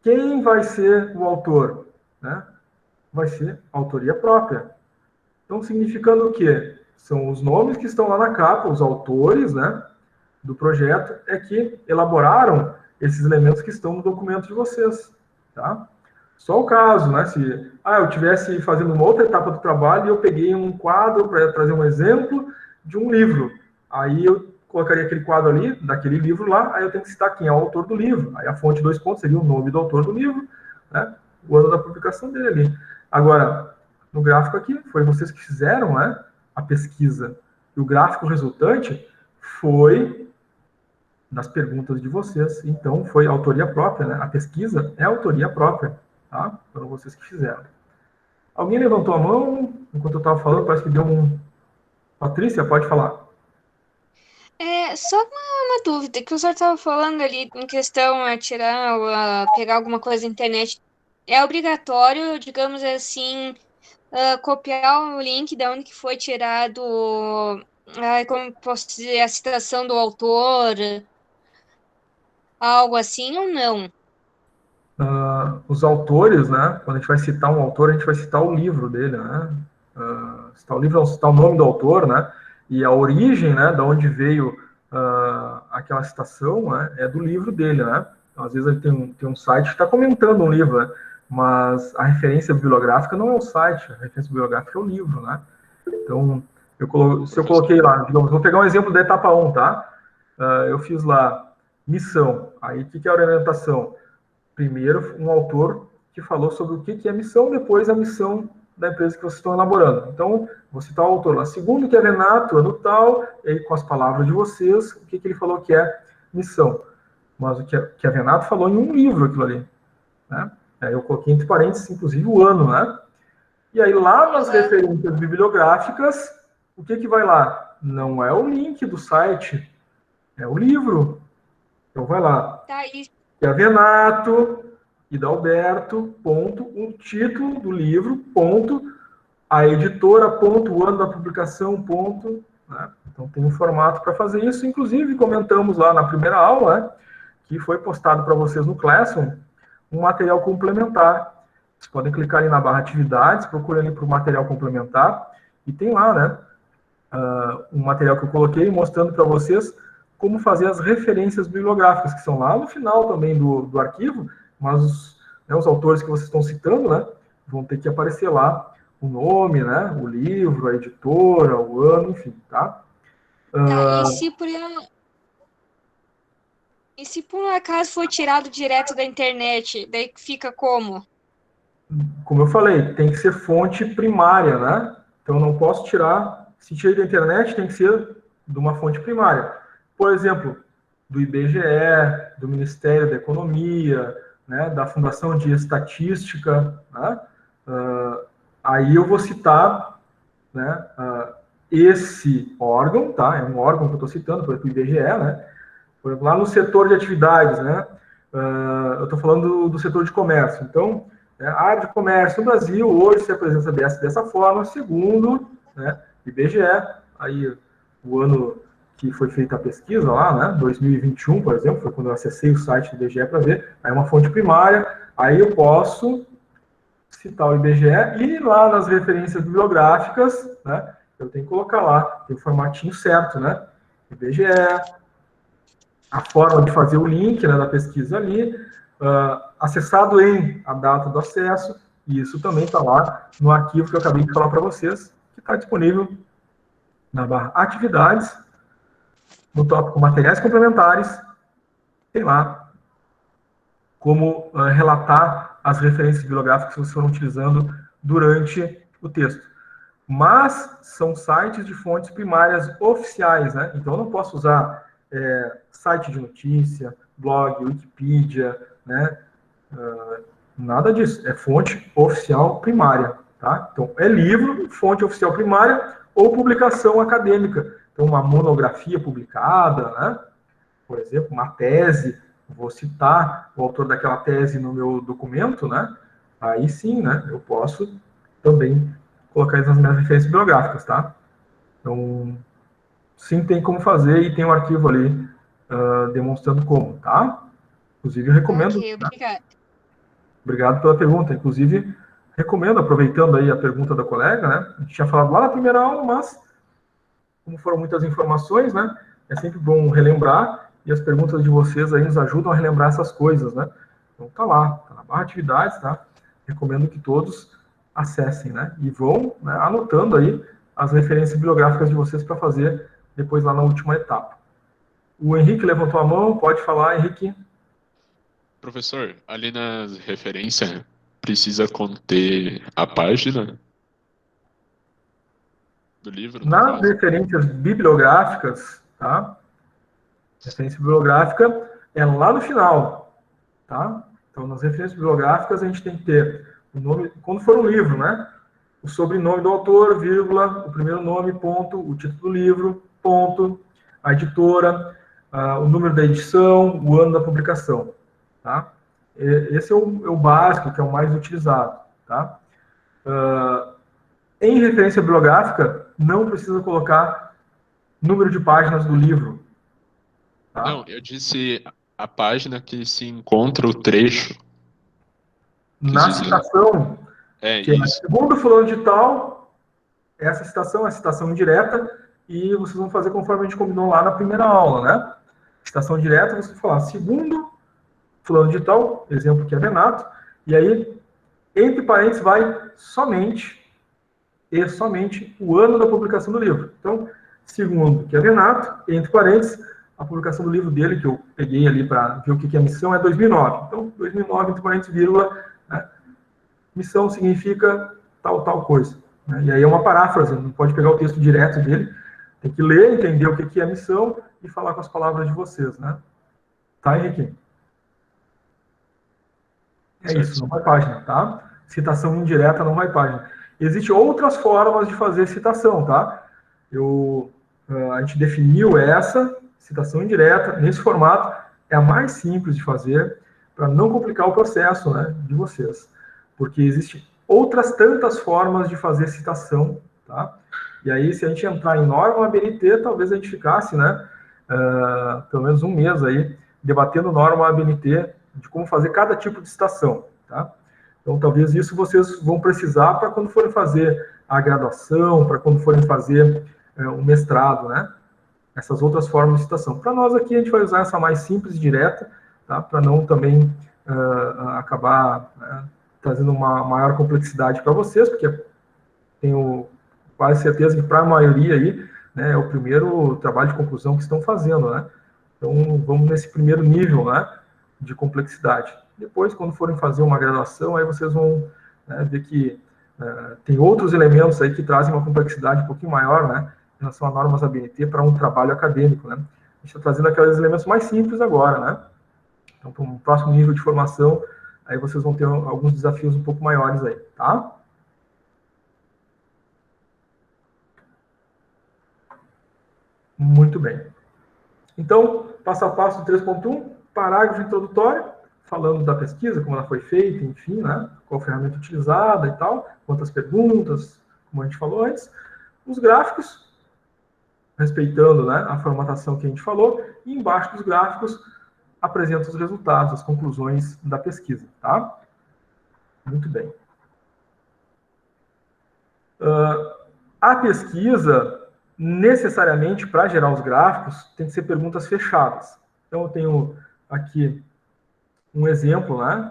quem vai ser o autor, né? Vai ser a autoria própria. Então, significando o quê? São os nomes que estão lá na capa, os autores, né, do projeto, é que elaboraram esses elementos que estão no documento de vocês, tá? Só o caso, né, se eu estivesse fazendo uma outra etapa do trabalho e eu peguei um quadro para trazer um exemplo de um livro, aí eu colocaria aquele quadro ali, daquele livro lá, aí eu tenho que citar quem é o autor do livro, aí a fonte 2 pontos seria o nome do autor do livro, né, o ano da publicação dele. Agora, no gráfico aqui, foi vocês que fizeram, né, a pesquisa. E o gráfico resultante foi das perguntas de vocês. Então, foi autoria própria, né? A pesquisa é autoria própria, tá? Foram vocês que fizeram. Alguém levantou a mão enquanto eu estava falando? Parece que deu um... Patrícia, pode falar. Só uma dúvida, que o senhor estava falando ali em questão a tirar, pegar alguma coisa da internet. É obrigatório, digamos assim, copiar o link de onde que foi tirado, como posso dizer, a citação do autor, algo assim ou não? Os autores, né? Quando a gente vai citar um autor, a gente vai citar o livro dele, né? Citar o livro é citar o nome do autor, né? E a origem, né? Da onde veio aquela citação, né, é do livro dele, né? Então, às vezes ele tem um site que está comentando um livro, né? Mas a referência bibliográfica não é o site, a referência bibliográfica é o livro, né? Então, se eu coloquei lá, digamos, vou pegar um exemplo da etapa 1, tá? Eu fiz lá missão. Aí, o que é a orientação? Primeiro, um autor que falou sobre o que é missão, depois a missão da empresa que vocês estão elaborando. Então, vou citar o autor lá. Segundo, que é Renato, ano tal, e aí com as palavras de vocês, o que ele falou que é missão. Mas o que a Renato falou em um livro, aquilo ali. Né? Aí eu coloquei entre parênteses, inclusive, o ano, né? E aí, lá nas referências bibliográficas, o que vai lá? Não é o link do site, é o livro. Então, vai lá. Tá, e... Que é Renato e Dalberto, ponto, um título do livro, ponto, a editora, ponto, o ano da publicação, ponto, né? Então tem um formato para fazer isso, inclusive comentamos lá na primeira aula, né, que foi postado para vocês no Classroom, um material complementar. Vocês podem clicar ali na barra atividades, procurem ali para o material complementar, e tem lá, né, um material que eu coloquei mostrando para vocês como fazer as referências bibliográficas, que são lá no final também do arquivo, mas os autores que vocês estão citando, né, vão ter que aparecer lá o nome, né, o livro, a editora, o ano, enfim, tá? E se por um acaso for tirado direto da internet, daí fica como? Como eu falei, tem que ser fonte primária, né? Então, não posso tirar... Se tirei da internet, tem que ser de uma fonte primária. Por exemplo, do IBGE, do Ministério da Economia, né, da Fundação de Estatística, né? Aí eu vou citar, né, esse órgão, tá? É um órgão que eu estou citando, por exemplo, o IBGE, né? Por exemplo, lá no setor de atividades, né? Eu estou falando do setor de comércio. Então, a área de comércio no Brasil hoje se apresenta dessa forma, segundo, né, IBGE, aí o ano que foi feita a pesquisa lá, né, 2021, por exemplo, foi quando eu acessei o site do IBGE para ver, aí é uma fonte primária, aí eu posso citar o IBGE e lá nas referências bibliográficas, né, eu tenho que colocar lá, tem o formatinho certo, né, IBGE, a forma de fazer o link, né, da pesquisa ali, acessado em a data do acesso, e isso também está lá no arquivo que eu acabei de falar para vocês, que está disponível na barra atividades, no tópico materiais complementares, tem lá como relatar as referências bibliográficas que vocês foram utilizando durante o texto. Mas são sites de fontes primárias oficiais, né? Então eu não posso usar site de notícia, blog, Wikipedia, né? Nada disso. É fonte oficial primária, tá? Então é livro, fonte oficial primária ou publicação acadêmica. Então, uma monografia publicada, né? Por exemplo, uma tese, vou citar o autor daquela tese no meu documento, né? Aí sim, né? Eu posso também colocar isso nas minhas referências bibliográficas, tá? Então, sim, tem como fazer e tem um arquivo ali demonstrando como, tá? Inclusive, eu recomendo... Ok, obrigada. Né? Obrigado pela pergunta. Inclusive, recomendo, aproveitando aí a pergunta da colega, né? A gente tinha falado lá na primeira aula, mas... como foram muitas informações, né, é sempre bom relembrar, e as perguntas de vocês aí nos ajudam a relembrar essas coisas, né. Então tá lá, tá na barra atividades, tá? Recomendo que todos acessem, né, e vão, né, anotando aí as referências bibliográficas de vocês para fazer depois lá na última etapa. O Henrique levantou a mão, pode falar, Henrique. Professor, ali nas referências, precisa conter a página do livro? Nas referências bibliográficas, tá? Referência bibliográfica é lá no final, tá? Então, nas referências bibliográficas, a gente tem que ter o nome, quando for um livro, né? O sobrenome do autor, vírgula, o primeiro nome, ponto, o título do livro, ponto, a editora, o número da edição, o ano da publicação, tá? Esse é o básico, que é o mais utilizado, tá? Em referência bibliográfica, não precisa colocar número de páginas do livro. Tá? Não, eu disse a página que se encontra o trecho. Na citação, que é segundo fulano de tal, essa citação é a citação indireta, e vocês vão fazer conforme a gente combinou lá na primeira aula, né? Citação direta, você vai falar segundo fulano de tal, exemplo que é Renato, e aí, entre parênteses, vai somente o ano da publicação do livro. Então, segundo, que é Renato, entre parênteses, a publicação do livro dele, que eu peguei ali para ver o que é missão, é 2009. Então, 2009, entre parênteses, vírgula, né? Missão significa tal coisa. Né? E aí é uma paráfrase, não pode pegar o texto direto dele, tem que ler, entender o que é missão e falar com as palavras de vocês, né? Tá, Henrique? É isso, não vai página, tá? Citação indireta não vai página. Existem outras formas de fazer citação, tá? A gente definiu essa citação indireta nesse formato, é a mais simples de fazer, para não complicar o processo, né, de vocês. Porque existem outras tantas formas de fazer citação, tá? E aí, se a gente entrar em norma ABNT, talvez a gente ficasse, né, pelo menos um mês aí, debatendo norma ABNT de como fazer cada tipo de citação, tá? Então, talvez isso vocês vão precisar para quando forem fazer a graduação, para quando forem fazer um mestrado, né? Essas outras formas de citação. Para nós aqui, a gente vai usar essa mais simples e direta, tá? Para não também acabar trazendo uma maior complexidade para vocês, porque tenho quase certeza que para a maioria aí, né, é o primeiro trabalho de conclusão que estão fazendo, né? Então, vamos nesse primeiro nível, né, de complexidade. Depois, quando forem fazer uma graduação, aí vocês vão, né, ver que tem outros elementos aí que trazem uma complexidade um pouquinho maior, né, em relação a normas ABNT para um trabalho acadêmico, né. A gente está trazendo aqueles elementos mais simples agora, né. Então, para um próximo nível de formação, aí vocês vão ter alguns desafios um pouco maiores aí, tá? Muito bem. Então, passo a passo do 3.1, parágrafo introdutório, falando da pesquisa, como ela foi feita, enfim, né, qual ferramenta utilizada e tal, quantas perguntas, como a gente falou antes. Os gráficos, respeitando, né, a formatação que a gente falou, e embaixo dos gráficos apresenta os resultados, as conclusões da pesquisa, tá? Muito bem. A pesquisa, necessariamente, para gerar os gráficos, tem que ser perguntas fechadas. Então, eu tenho aqui um exemplo, né,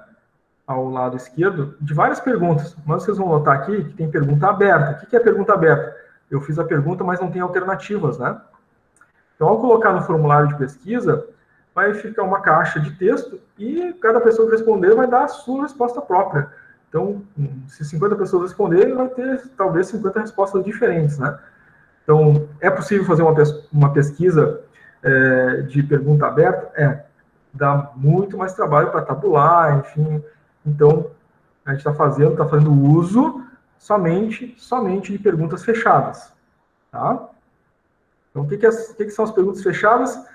ao lado esquerdo, de várias perguntas, mas vocês vão notar aqui que tem pergunta aberta. O que é pergunta aberta? Eu fiz a pergunta, mas não tem alternativas, né? Então, ao colocar no formulário de pesquisa, vai ficar uma caixa de texto e cada pessoa que responder vai dar a sua resposta própria. Então, se 50 pessoas responderem, vai ter talvez 50 respostas diferentes, né? Então, é possível fazer uma pesquisa de pergunta aberta? Dá muito mais trabalho para tabular, enfim. Então, a gente está fazendo uso somente de perguntas fechadas, tá? Então, o que são as perguntas fechadas?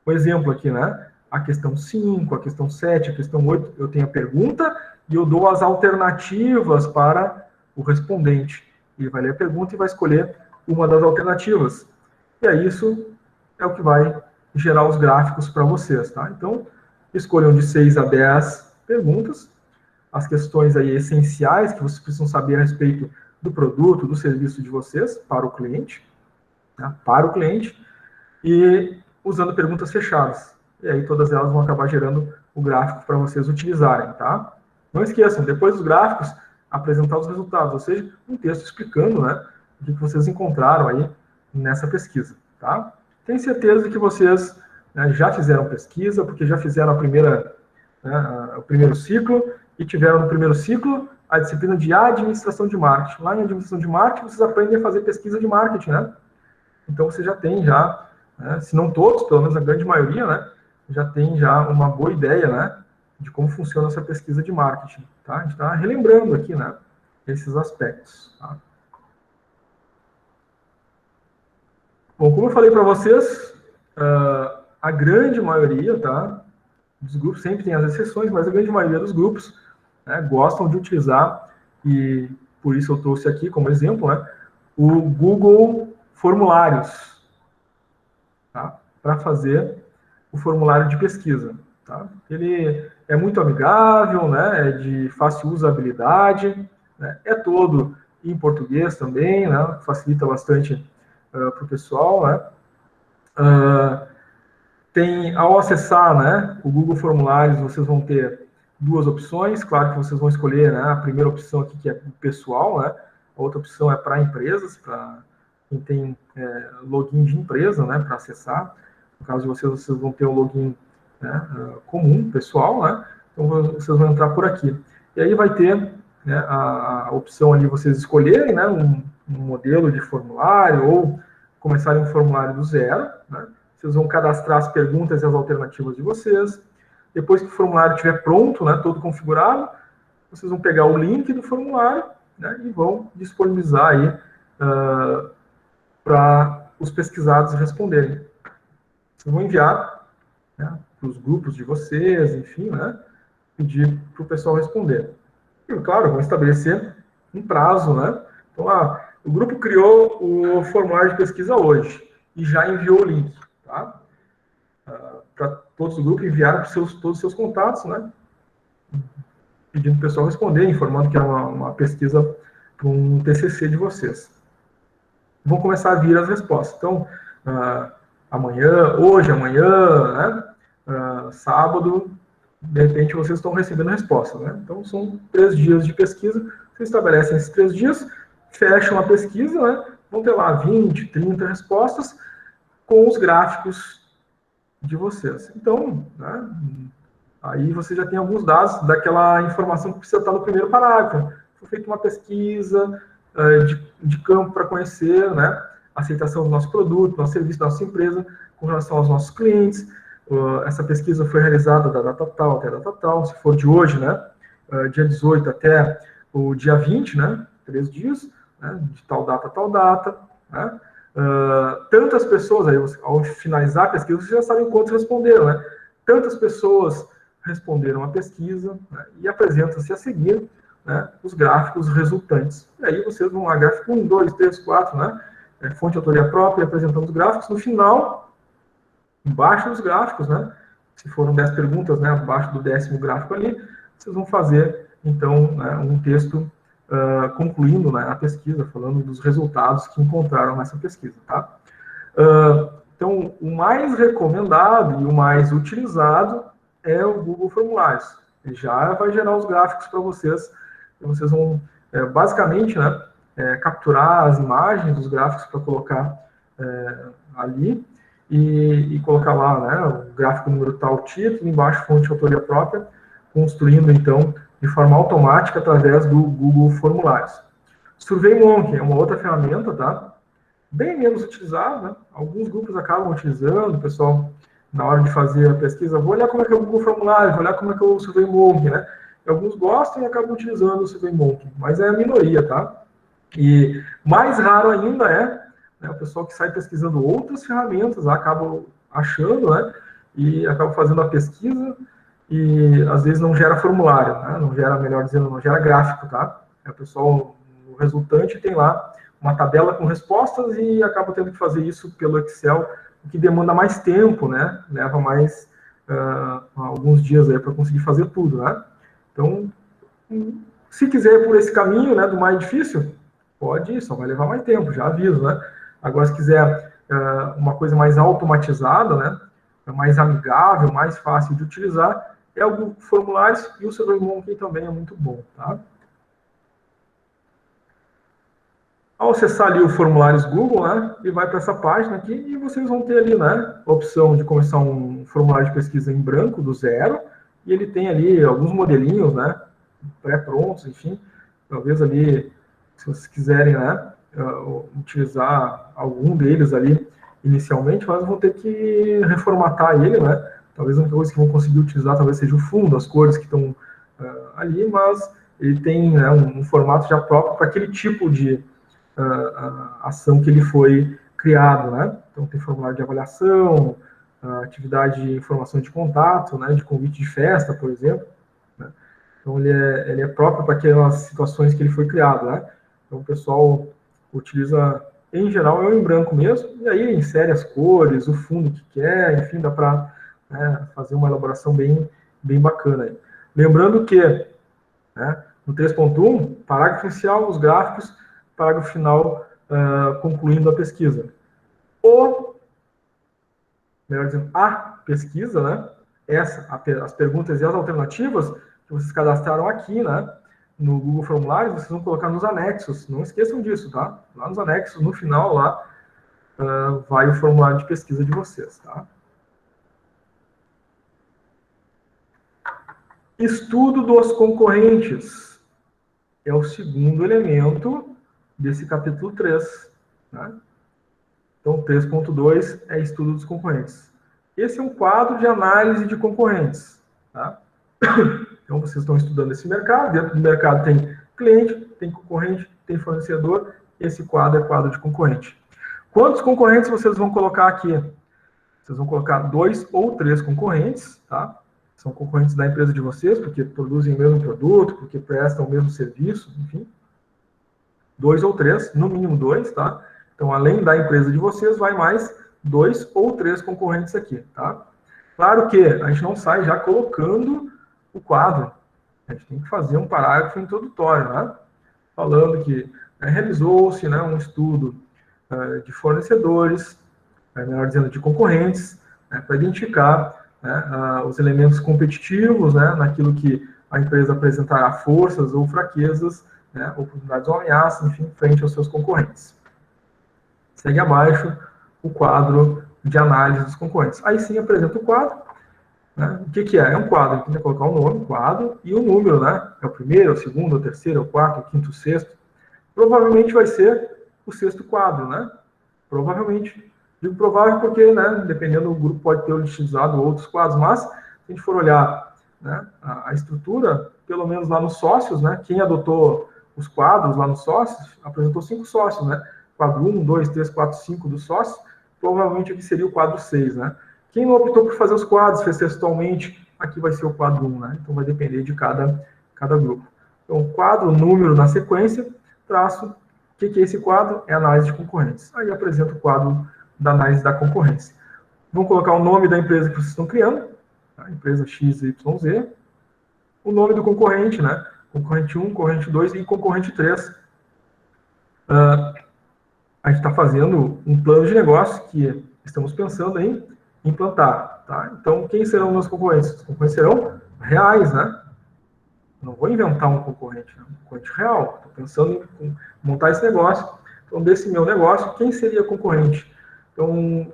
Um exemplo aqui, né? A questão 5, a questão 7, a questão 8, eu tenho a pergunta e eu dou as alternativas para o respondente. Ele vai ler a pergunta e vai escolher uma das alternativas. E aí, isso é o que vai gerar os gráficos para vocês, tá? Então, escolham de 6 a 10 perguntas, as questões aí essenciais que vocês precisam saber a respeito do produto, do serviço de vocês para o cliente, né? Para o cliente, e usando perguntas fechadas. E aí todas elas vão acabar gerando o gráfico para vocês utilizarem, tá? Não esqueçam, depois dos gráficos, apresentar os resultados, ou seja, um texto explicando, né, o que vocês encontraram aí nessa pesquisa, tá? Tenho certeza que vocês, né, já fizeram pesquisa, porque já fizeram o primeiro ciclo, e tiveram no primeiro ciclo a disciplina de administração de marketing. Lá em administração de marketing, vocês aprendem a fazer pesquisa de marketing, né? Então, você já tem já, né, se não todos, pelo menos a grande maioria, né, já tem já uma boa ideia, né, de como funciona essa pesquisa de marketing, tá? A gente está relembrando aqui, né, esses aspectos, tá? Bom, como eu falei para vocês, a grande maioria, tá, dos grupos, sempre tem as exceções, mas a grande maioria dos grupos, né, gostam de utilizar, e por isso eu trouxe aqui como exemplo, né, o Google Formulários, tá, para fazer o formulário de pesquisa. Tá? Ele é muito amigável, né, é de fácil usabilidade, né, é todo em português também, né, facilita bastante para o pessoal, né. Ao acessar, né, o Google Formulários, vocês vão ter duas opções. Claro que vocês vão escolher, né, a primeira opção aqui, que é pessoal, né, a outra opção é para empresas, para quem tem login de empresa, né, para acessar. No caso de vocês vão ter o login, né, comum, pessoal, né, então vocês vão entrar por aqui. E aí vai ter, né, a opção ali, vocês escolherem, né, um modelo de formulário ou começarem um formulário do zero, né. Vocês vão cadastrar as perguntas e as alternativas de vocês. Depois que o formulário estiver pronto, né, todo configurado, vocês vão pegar o link do formulário, né, e vão disponibilizar aí para os pesquisados responderem. Vocês vão enviar, né, para os grupos de vocês, enfim, né, pedir para o pessoal responder. E, claro, vão estabelecer um prazo, né. Então, o grupo criou o formulário de pesquisa hoje e já enviou o link, tá? Para todos os grupos, enviaram para todos os seus contatos, né, pedindo para o pessoal responder, informando que é uma pesquisa para um TCC de vocês. Vão começar a vir as respostas. Então, hoje, amanhã, né, sábado, de repente vocês estão recebendo respostas, né? Então, são 3 dias de pesquisa, vocês estabelecem esses 3 dias, fecham a pesquisa, né, vão ter lá 20, 30 respostas com os gráficos de vocês. Então, né, aí você já tem alguns dados daquela informação que precisa estar no primeiro parágrafo. Foi feita uma pesquisa de campo para conhecer, né, a aceitação do nosso produto, nosso serviço, da nossa empresa, com relação aos nossos clientes. Essa pesquisa foi realizada da data tal até a data tal, se for de hoje, né, dia 18 até o dia 20, né, 3 dias, né, de tal data, né. Tantas pessoas, aí, ao finalizar a pesquisa, vocês já sabem quantos responderam, né? Tantas pessoas responderam a pesquisa, né, e apresentam-se a seguir, né, os gráficos resultantes. E aí vocês vão lá, gráfico 1, 2, 3, 4, né? Fonte de autoria própria, apresentando os gráficos. No final, embaixo dos gráficos, né? Se foram 10 perguntas, né, abaixo do 10º gráfico ali, vocês vão fazer, então, né, um texto concluindo, né, a pesquisa, falando dos resultados que encontraram nessa pesquisa, tá? Então, o mais recomendado e o mais utilizado é o Google Formulários. Ele já vai gerar os gráficos para vocês, e vocês vão, basicamente, né, capturar as imagens dos gráficos para colocar ali, e colocar lá, né, o gráfico número tal, título, embaixo fonte de autoria própria, construindo, então, de forma automática através do Google Formulários. SurveyMonkey é uma outra ferramenta, tá? Bem menos utilizada, né? Alguns grupos acabam utilizando, o pessoal, na hora de fazer a pesquisa, vou olhar como é que é o Google Formulário, vou olhar como é que é o SurveyMonkey, né? E alguns gostam e acabam utilizando o SurveyMonkey, mas é a minoria, tá? E mais raro ainda né, o pessoal que sai pesquisando outras ferramentas, acaba achando, né? E acaba fazendo a pesquisa, e às vezes não gera formulário, né? Não gera, melhor dizendo, não gera gráfico, tá? O pessoal, no resultante, tem lá uma tabela com respostas e acaba tendo que fazer isso pelo Excel, o que demanda mais tempo, né? Leva mais alguns dias aí para conseguir fazer tudo, né? Então, se quiser ir por esse caminho, né, do mais difícil, pode ir, só vai levar mais tempo, já aviso, né? Agora, se quiser uma coisa mais automatizada, né, mais amigável, mais fácil de utilizar, é o Google Formulários, e o SurveyMonkey também é muito bom, tá? Ao acessar ali o Formulários Google, né, ele vai para essa página aqui, e vocês vão ter ali, né, a opção de começar um formulário de pesquisa em branco, do zero, e ele tem ali alguns modelinhos, né, pré-prontos, enfim, talvez ali, se vocês quiserem, né, utilizar algum deles ali inicialmente, mas vão ter que reformatar ele, né, talvez a única coisa que vão conseguir utilizar talvez seja o fundo, as cores que estão ali, mas ele tem, né, um formato já próprio para aquele tipo de ação que ele foi criado, né? Então tem formulário de avaliação, atividade de informação de contato, né, de convite de festa, por exemplo, né? Então ele é próprio para aquelas situações que ele foi criado, né? Então o pessoal utiliza, em geral, em branco mesmo, e aí insere as cores, o fundo que quer, enfim, dá para, né, fazer uma elaboração bem bacana aí. Lembrando que, né, no 3.1, parágrafo inicial, os gráficos, parágrafo final, concluindo a pesquisa. Melhor dizendo, a pesquisa, né, as perguntas e as alternativas que vocês cadastraram aqui, né, no Google Formulários, vocês vão colocar nos anexos. Não esqueçam disso, tá? Lá nos anexos, no final, lá, vai o formulário de pesquisa de vocês, tá? Estudo dos concorrentes é o segundo elemento desse capítulo 3, né? Então, 3.2 é estudo dos concorrentes. Esse é um quadro de análise de concorrentes, tá? Então, vocês estão estudando esse mercado. Dentro do mercado tem cliente, tem concorrente, tem fornecedor. Esse quadro é quadro de concorrente. Quantos concorrentes vocês vão colocar aqui? Vocês vão colocar 2 ou 3 concorrentes, tá? São concorrentes da empresa de vocês, porque produzem o mesmo produto, porque prestam o mesmo serviço, enfim. 2 ou 3, no mínimo 2, tá? Então, além da empresa de vocês, vai mais 2 ou 3 concorrentes aqui, tá? Claro que a gente não sai já colocando o quadro. A gente tem que fazer um parágrafo introdutório, né? Falando que realizou-se, né, um estudo de fornecedores, melhor dizendo, de concorrentes, né, para identificar, né, os elementos competitivos, né, naquilo que a empresa apresentará forças ou fraquezas, né, oportunidades ou ameaças, enfim, frente aos seus concorrentes. Segue abaixo o quadro de análise dos concorrentes. Aí sim apresenta o quadro, né? O que é? É um quadro, tem que colocar o nome, quadro, e o número, né? É o primeiro, é o segundo, é o terceiro, é o quarto, é o quinto, o sexto. Provavelmente vai ser o sexto quadro, né? Provavelmente. Digo provável porque, né, dependendo do grupo, pode ter utilizado outros quadros, mas se a gente for olhar, né, a estrutura, pelo menos lá nos sócios, né? Quem adotou os quadros lá nos sócios, apresentou 5 sócios, né? Quadro 1, 2, 3, 4, 5 dos sócios, provavelmente aqui seria o quadro 6, né? Quem não optou por fazer os quadros, fez textualmente, aqui vai ser o quadro 1, né? Então vai depender de cada grupo. Então, quadro, número na sequência, traço. O que é esse quadro? É análise de concorrentes. Aí apresento o quadro da análise da concorrência. Vão colocar o nome da empresa que vocês estão criando, tá? Empresa XYZ, o nome do concorrente, né? Concorrente 1, concorrente 2 e concorrente 3. A gente está fazendo um plano de negócio que estamos pensando em implantar, tá? Então, quem serão meus concorrentes? Os concorrentes serão reais, né? Não vou inventar um concorrente, né? Um concorrente real. Estou pensando em montar esse negócio. Então, desse meu negócio, quem seria concorrente? Então,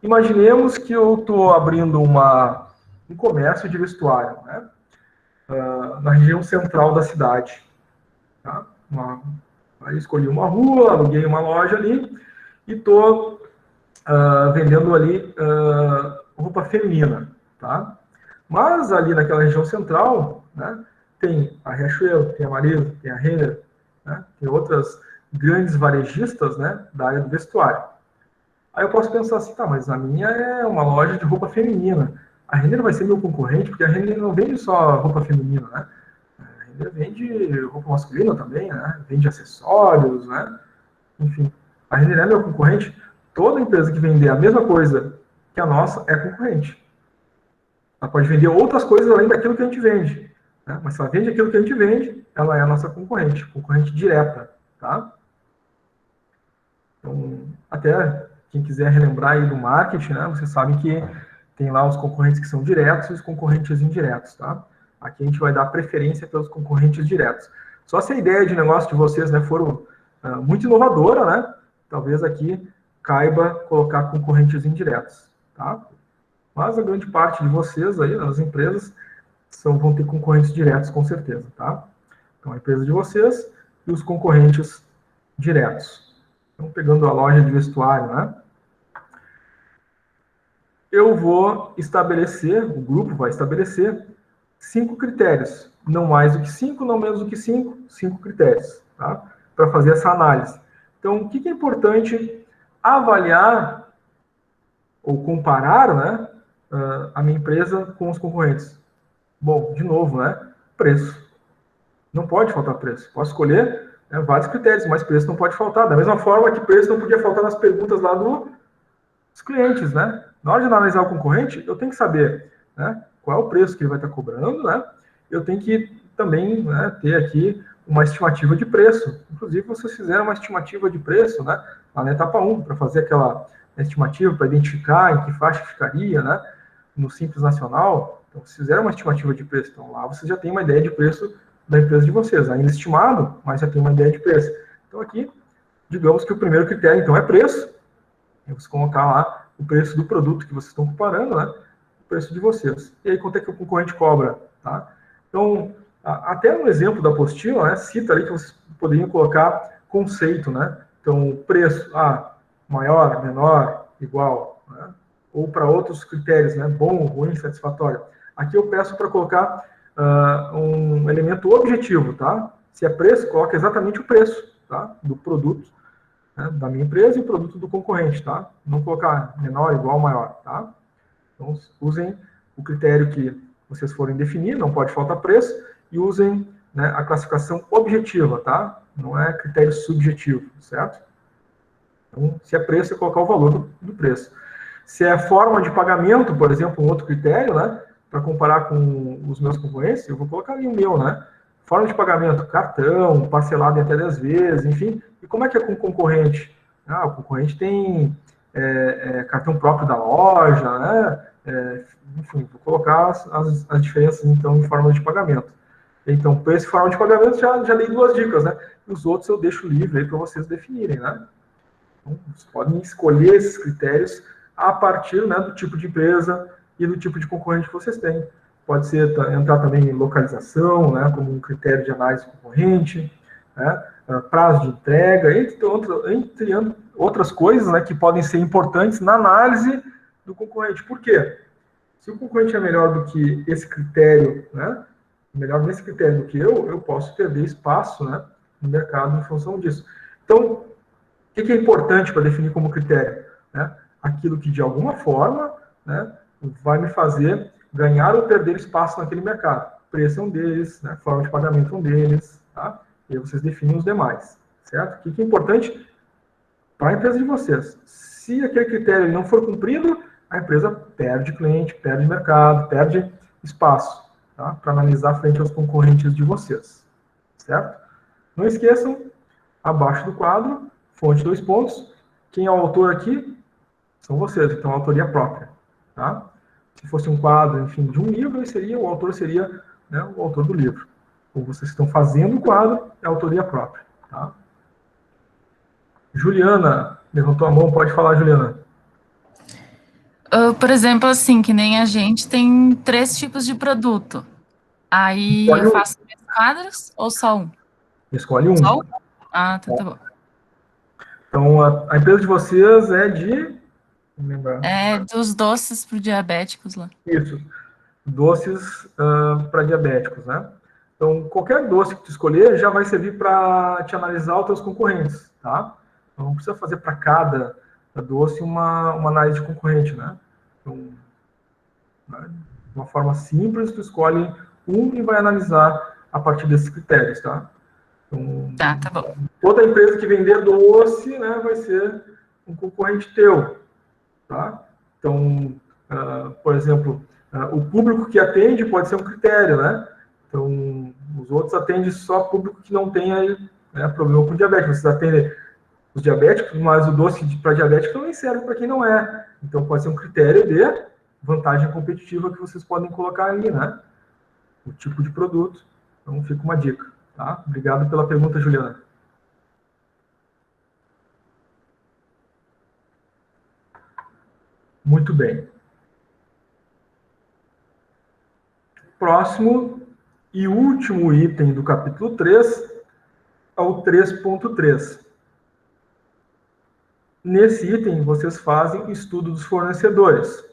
imaginemos que eu estou abrindo um comércio de vestuário, né? Na região central da cidade, tá? Aí escolhi uma rua, aluguei uma loja ali e estou vendendo ali roupa feminina, tá? Mas ali naquela região central, né, tem a Riachuelo, tem a Marisa, tem a Renner, né, tem outras grandes varejistas, né, da área do vestuário. Aí eu posso pensar assim, tá, mas a minha é uma loja de roupa feminina. A Renner vai ser meu concorrente, porque a Renner não vende só roupa feminina, né? Vende roupa masculina também, né? Vende acessórios, né? Enfim, a Renner é meu concorrente. Toda empresa que vender a mesma coisa que a nossa é concorrente. Ela pode vender outras coisas além daquilo que a gente vende, né? Mas se ela vende aquilo que a gente vende, ela é a nossa concorrente direta, tá? Então, até quem quiser relembrar aí do marketing, né? Vocês sabem que tem lá os concorrentes que são diretos e os concorrentes indiretos, tá? Aqui a gente vai dar preferência pelos concorrentes diretos. Só se a ideia de negócio de vocês, né, for muito inovadora, né, talvez aqui caiba colocar concorrentes indiretos, tá? Mas a grande parte de vocês aí, nas empresas, vão ter concorrentes diretos, com certeza, tá? Então, a empresa de vocês e os concorrentes diretos. Então, pegando a loja de vestuário, né? Eu vou estabelecer, o grupo vai estabelecer 5 critérios. Não mais do que 5, não menos do que 5, 5 critérios, tá? Para fazer essa análise. Então, o que é importante avaliar ou comparar, né, a minha empresa com os concorrentes? Bom, de novo, né, preço. Não pode faltar preço. Posso escolher, né, vários critérios, mas preço não pode faltar. Da mesma forma que preço não podia faltar nas perguntas lá dos clientes, né? Na hora de analisar o concorrente, eu tenho que saber, né, qual é o preço que ele vai estar cobrando, né? Eu tenho que também, né, ter aqui uma estimativa de preço. Inclusive, vocês fizeram uma estimativa de preço, né, lá na etapa 1, para fazer aquela estimativa, para identificar em que faixa ficaria, né, no Simples Nacional. Então, vocês fizeram uma estimativa de preço. Então, lá você já tem uma ideia de preço da empresa de vocês. Ainda estimado, mas já tem uma ideia de preço. Então, aqui, digamos que o primeiro critério, então, é preço. Você colocar lá o preço do produto que vocês estão comparando, né, o preço de vocês. E aí, quanto é que o concorrente cobra, tá? Então, até no exemplo da apostila, né, cita ali que vocês poderiam colocar conceito, né? Então, preço, maior, menor, igual, né? Ou para outros critérios, né? Bom, ruim, satisfatório. Aqui eu peço para colocar um elemento objetivo, tá? Se é preço, coloca exatamente o preço, tá? Do produto, né, da minha empresa e o produto do concorrente, tá? Não colocar menor, igual, maior, tá? Então, usem o critério que vocês forem definir, não pode faltar preço, e usem, né, a classificação objetiva, tá? Não é critério subjetivo, certo? Então, se é preço, é colocar o valor do preço. Se é forma de pagamento, por exemplo, um outro critério, né, para comparar com os meus concorrentes, eu vou colocar ali o meu, né? Forma de pagamento, cartão, parcelado em até 10 vezes, enfim. E como é que é com o concorrente? O concorrente tem cartão próprio da loja, né? Enfim, vou colocar as diferenças, então, em forma de pagamento. Então, para esse forma de pagamento, já dei 2 dicas, né? Os outros eu deixo livre aí para vocês definirem, né? Então, vocês podem escolher esses critérios a partir, né, do tipo de empresa e do tipo de concorrente que vocês têm. Pode ser entrar também em localização, né, como um critério de análise concorrente, né, prazo de entrega, entre outras coisas, né, que podem ser importantes na análise do concorrente. Por quê? Se o concorrente é melhor do que esse critério, né, melhor nesse critério do que eu posso perder espaço, né, no mercado em função disso. Então, o que é importante para definir como critério? Né? Aquilo que, de alguma forma, né, vai me fazer ganhar ou perder espaço naquele mercado. Preço é um deles, né, forma de pagamento é um deles, tá? E aí vocês definem os demais, certo? O que é importante para a empresa de vocês? Se aquele critério não for cumprido, a empresa perde cliente, perde mercado, perde espaço, tá? Para analisar frente aos concorrentes de vocês, certo? Não esqueçam, abaixo do quadro, fonte 2 pontos. Quem é o autor aqui? São vocês, então autoria própria, tá? Se fosse um quadro, enfim, de um livro, o autor seria, né, o autor do livro. Ou vocês estão fazendo o quadro, é autoria própria, tá? Juliana, levantou a mão, pode falar, Juliana. Por exemplo, assim, que nem a gente tem 3 tipos de produto. Aí eu faço 3 quadros ou só um? Escolhe um. Só um? Tá bom. Então, a empresa de vocês é de... Vamos lembrar. É dos doces para diabéticos lá. Isso. Doces para diabéticos, né? Então, qualquer doce que tu escolher já vai servir para te analisar os teus concorrentes, tá? Então, não precisa fazer para cada doce uma análise de concorrente, né? Então, né, de uma forma simples, tu escolhe um e vai analisar a partir desses critérios, tá? Então, tá bom. Toda empresa que vender doce, né, vai ser um concorrente teu, tá? Então, por exemplo, o público que atende pode ser um critério, né? Então, os outros atendem só público que não tem aí, né, problema com diabetes. Vocês atendem os diabéticos, mas o doce para diabético também serve para quem não é. Então, pode ser um critério de vantagem competitiva que vocês podem colocar ali, né? O tipo de produto. Então, fica uma dica, tá? Obrigado pela pergunta, Juliana. Muito bem. Próximo, E o último item do capítulo 3 é o 3.3. Nesse item, vocês fazem estudo dos fornecedores.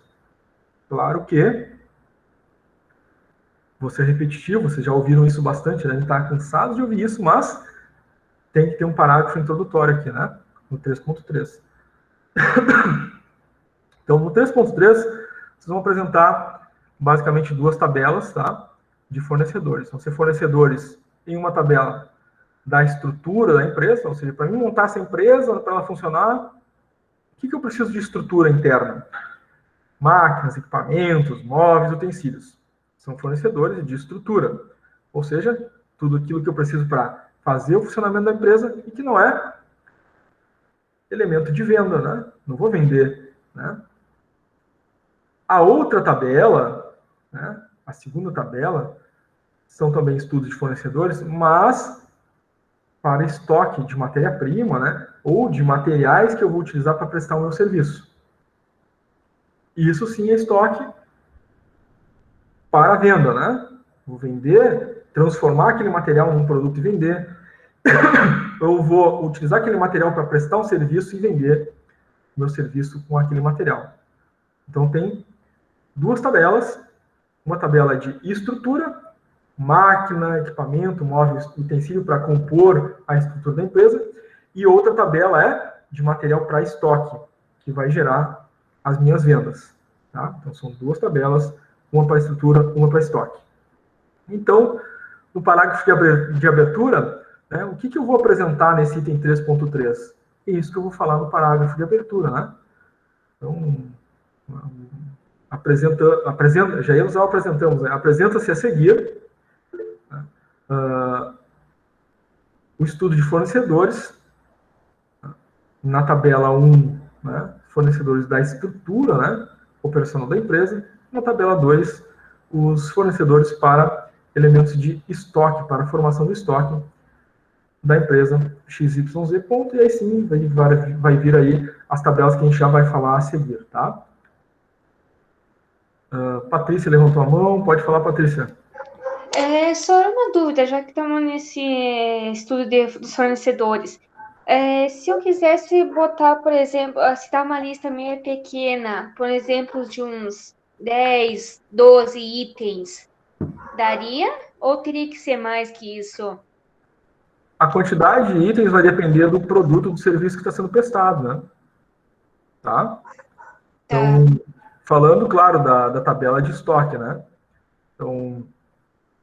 Claro que, vou ser repetitivo, vocês já ouviram isso bastante, devem estar cansados de ouvir isso, mas tem que ter um parágrafo introdutório aqui, né? No 3.3. Então, no 3.3, vocês vão apresentar basicamente 2 tabelas, tá? De fornecedores. Vão ser fornecedores em uma tabela da estrutura da empresa, ou seja, para mim montar essa empresa, para ela funcionar, o que eu preciso de estrutura interna? Máquinas, equipamentos, móveis, utensílios. São fornecedores de estrutura. Ou seja, tudo aquilo que eu preciso para fazer o funcionamento da empresa e que não é elemento de venda, né? Não vou vender, né? A outra tabela, né? A segunda tabela, são também estudos de fornecedores, mas para estoque de matéria-prima, né? Ou de materiais que eu vou utilizar para prestar o meu serviço. Isso sim é estoque para venda, né? Vou vender, transformar aquele material num produto e vender. Eu vou utilizar aquele material para prestar um serviço e vender meu serviço com aquele material. Então, tem 2 tabelas. Uma tabela de estrutura, máquina, equipamento, móvel, utensílio para compor a estrutura da empresa. E outra tabela é de material para estoque, que vai gerar as minhas vendas. Tá? Então, são 2 tabelas, uma para estrutura, uma para estoque. Então, no parágrafo de abertura, né, o que eu vou apresentar nesse item 3.3? É isso que eu vou falar no parágrafo de abertura. Né? Então, já ia usar o apresentamos, né? Apresenta-se a seguir, né, o estudo de fornecedores, na tabela 1, né, fornecedores da estrutura, né, operacional da empresa, na tabela 2, os fornecedores para elementos de estoque, para a formação do estoque da empresa XYZ, ponto, e aí sim vai vir aí as tabelas que a gente já vai falar a seguir, tá? Patrícia levantou a mão, pode falar, Patrícia. Só uma dúvida, já que estamos nesse estudo dos fornecedores. Se eu quisesse botar, por exemplo, citar uma lista meio pequena, por exemplo, de uns 10, 12 itens, daria? Ou teria que ser mais que isso? A quantidade de itens vai depender do produto, do serviço que está sendo prestado, né? Tá? Então, falando, claro, da tabela de estoque, né? Então,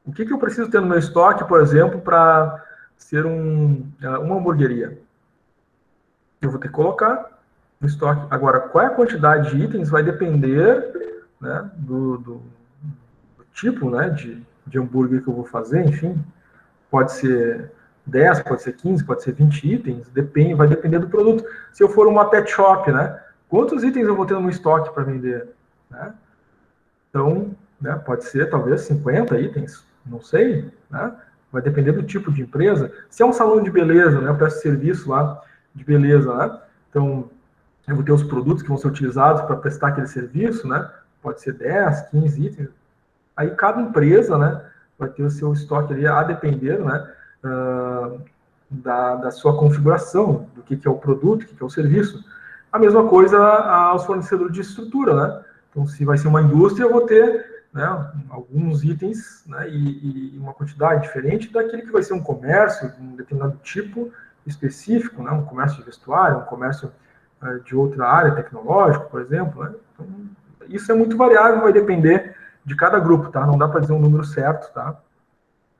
o que eu preciso ter no meu estoque, por exemplo, para ser uma hamburgueria? Eu vou ter que colocar no estoque. Agora, qual é a quantidade de itens vai depender, né, do tipo, né, de hambúrguer que eu vou fazer, enfim. Pode ser 10, pode ser 15, pode ser 20 itens, vai depender do produto. Se eu for uma pet shop, né, quantos itens eu vou ter no meu estoque para vender? Né? Então, né, pode ser talvez 50 itens, não sei, né? Vai depender do tipo de empresa. Se é um salão de beleza, né, eu presto serviço lá de beleza, né? Então, eu vou ter os produtos que vão ser utilizados para prestar aquele serviço, né? Pode ser 10, 15 itens. Aí cada empresa, né, vai ter o seu estoque ali a depender, né, da sua configuração, do que é o produto, o que é o serviço. A mesma coisa aos fornecedores de estrutura, né? Então, se vai ser uma indústria, eu vou ter, né, alguns itens, né, e uma quantidade diferente daquele que vai ser um comércio, de um determinado tipo específico, né, um comércio de vestuário, um comércio de outra área, tecnológico, por exemplo. Né? Então, isso é muito variável, vai depender de cada grupo, tá? Não dá para dizer um número certo, tá?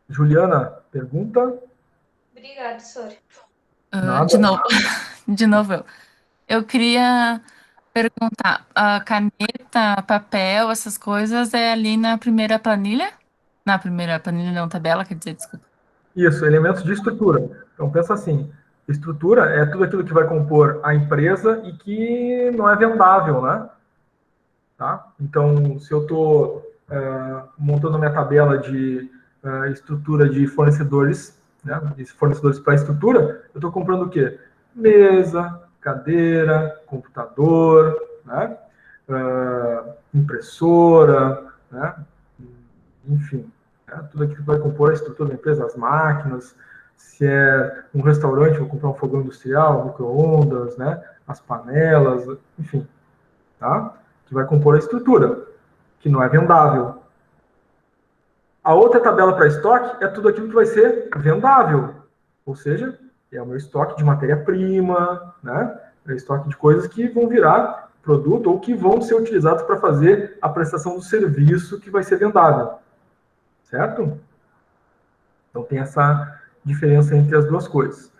Juliana, pergunta? Obrigada, senhor. De novo, eu queria perguntar, a caneta, papel, essas coisas é ali na primeira planilha? Na primeira planilha, não, tabela, quer dizer, desculpa. Isso, elementos de estrutura. Então, pensa assim, estrutura é tudo aquilo que vai compor a empresa e que não é vendável, né? Tá? Então, se eu estou montando minha tabela de estrutura de fornecedores, né, de fornecedores para estrutura, eu estou comprando o quê? Mesa, cadeira, computador, né, impressora, né, enfim, né? Tudo aquilo que vai compor a estrutura da empresa, as máquinas, se é um restaurante, vou comprar um fogão industrial, micro-ondas, né? As panelas, enfim, tá? Que vai compor a estrutura, que não é vendável. A outra tabela para estoque é tudo aquilo que vai ser vendável, ou seja, é o meu estoque de matéria-prima, né? É o estoque de coisas que vão virar produto ou que vão ser utilizados para fazer a prestação do serviço que vai ser vendável, certo? Então tem essa diferença entre as duas coisas.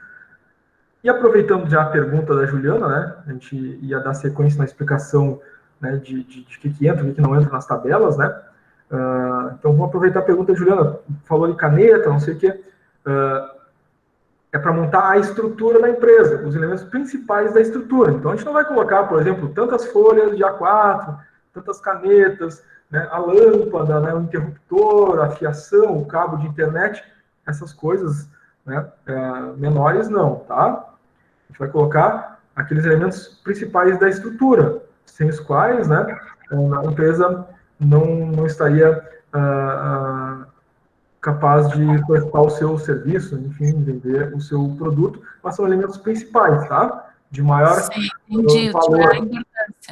E aproveitando já a pergunta da Juliana, né? A gente ia dar sequência na explicação, né, de que entra e o que não entra nas tabelas, né? Então, vou aproveitar a pergunta da Juliana. Falou de caneta, não sei o quê. É para montar a estrutura da empresa, os elementos principais da estrutura. Então, a gente não vai colocar, por exemplo, tantas folhas de A4, tantas canetas, né, a lâmpada, né, o interruptor, a fiação, o cabo de internet, essas coisas, né, menores não, tá? A gente vai colocar aqueles elementos principais da estrutura, sem os quais, né, a empresa não estaria capaz de prestar o seu serviço, enfim, vender o seu produto, mas são elementos principais, tá? De maior valor.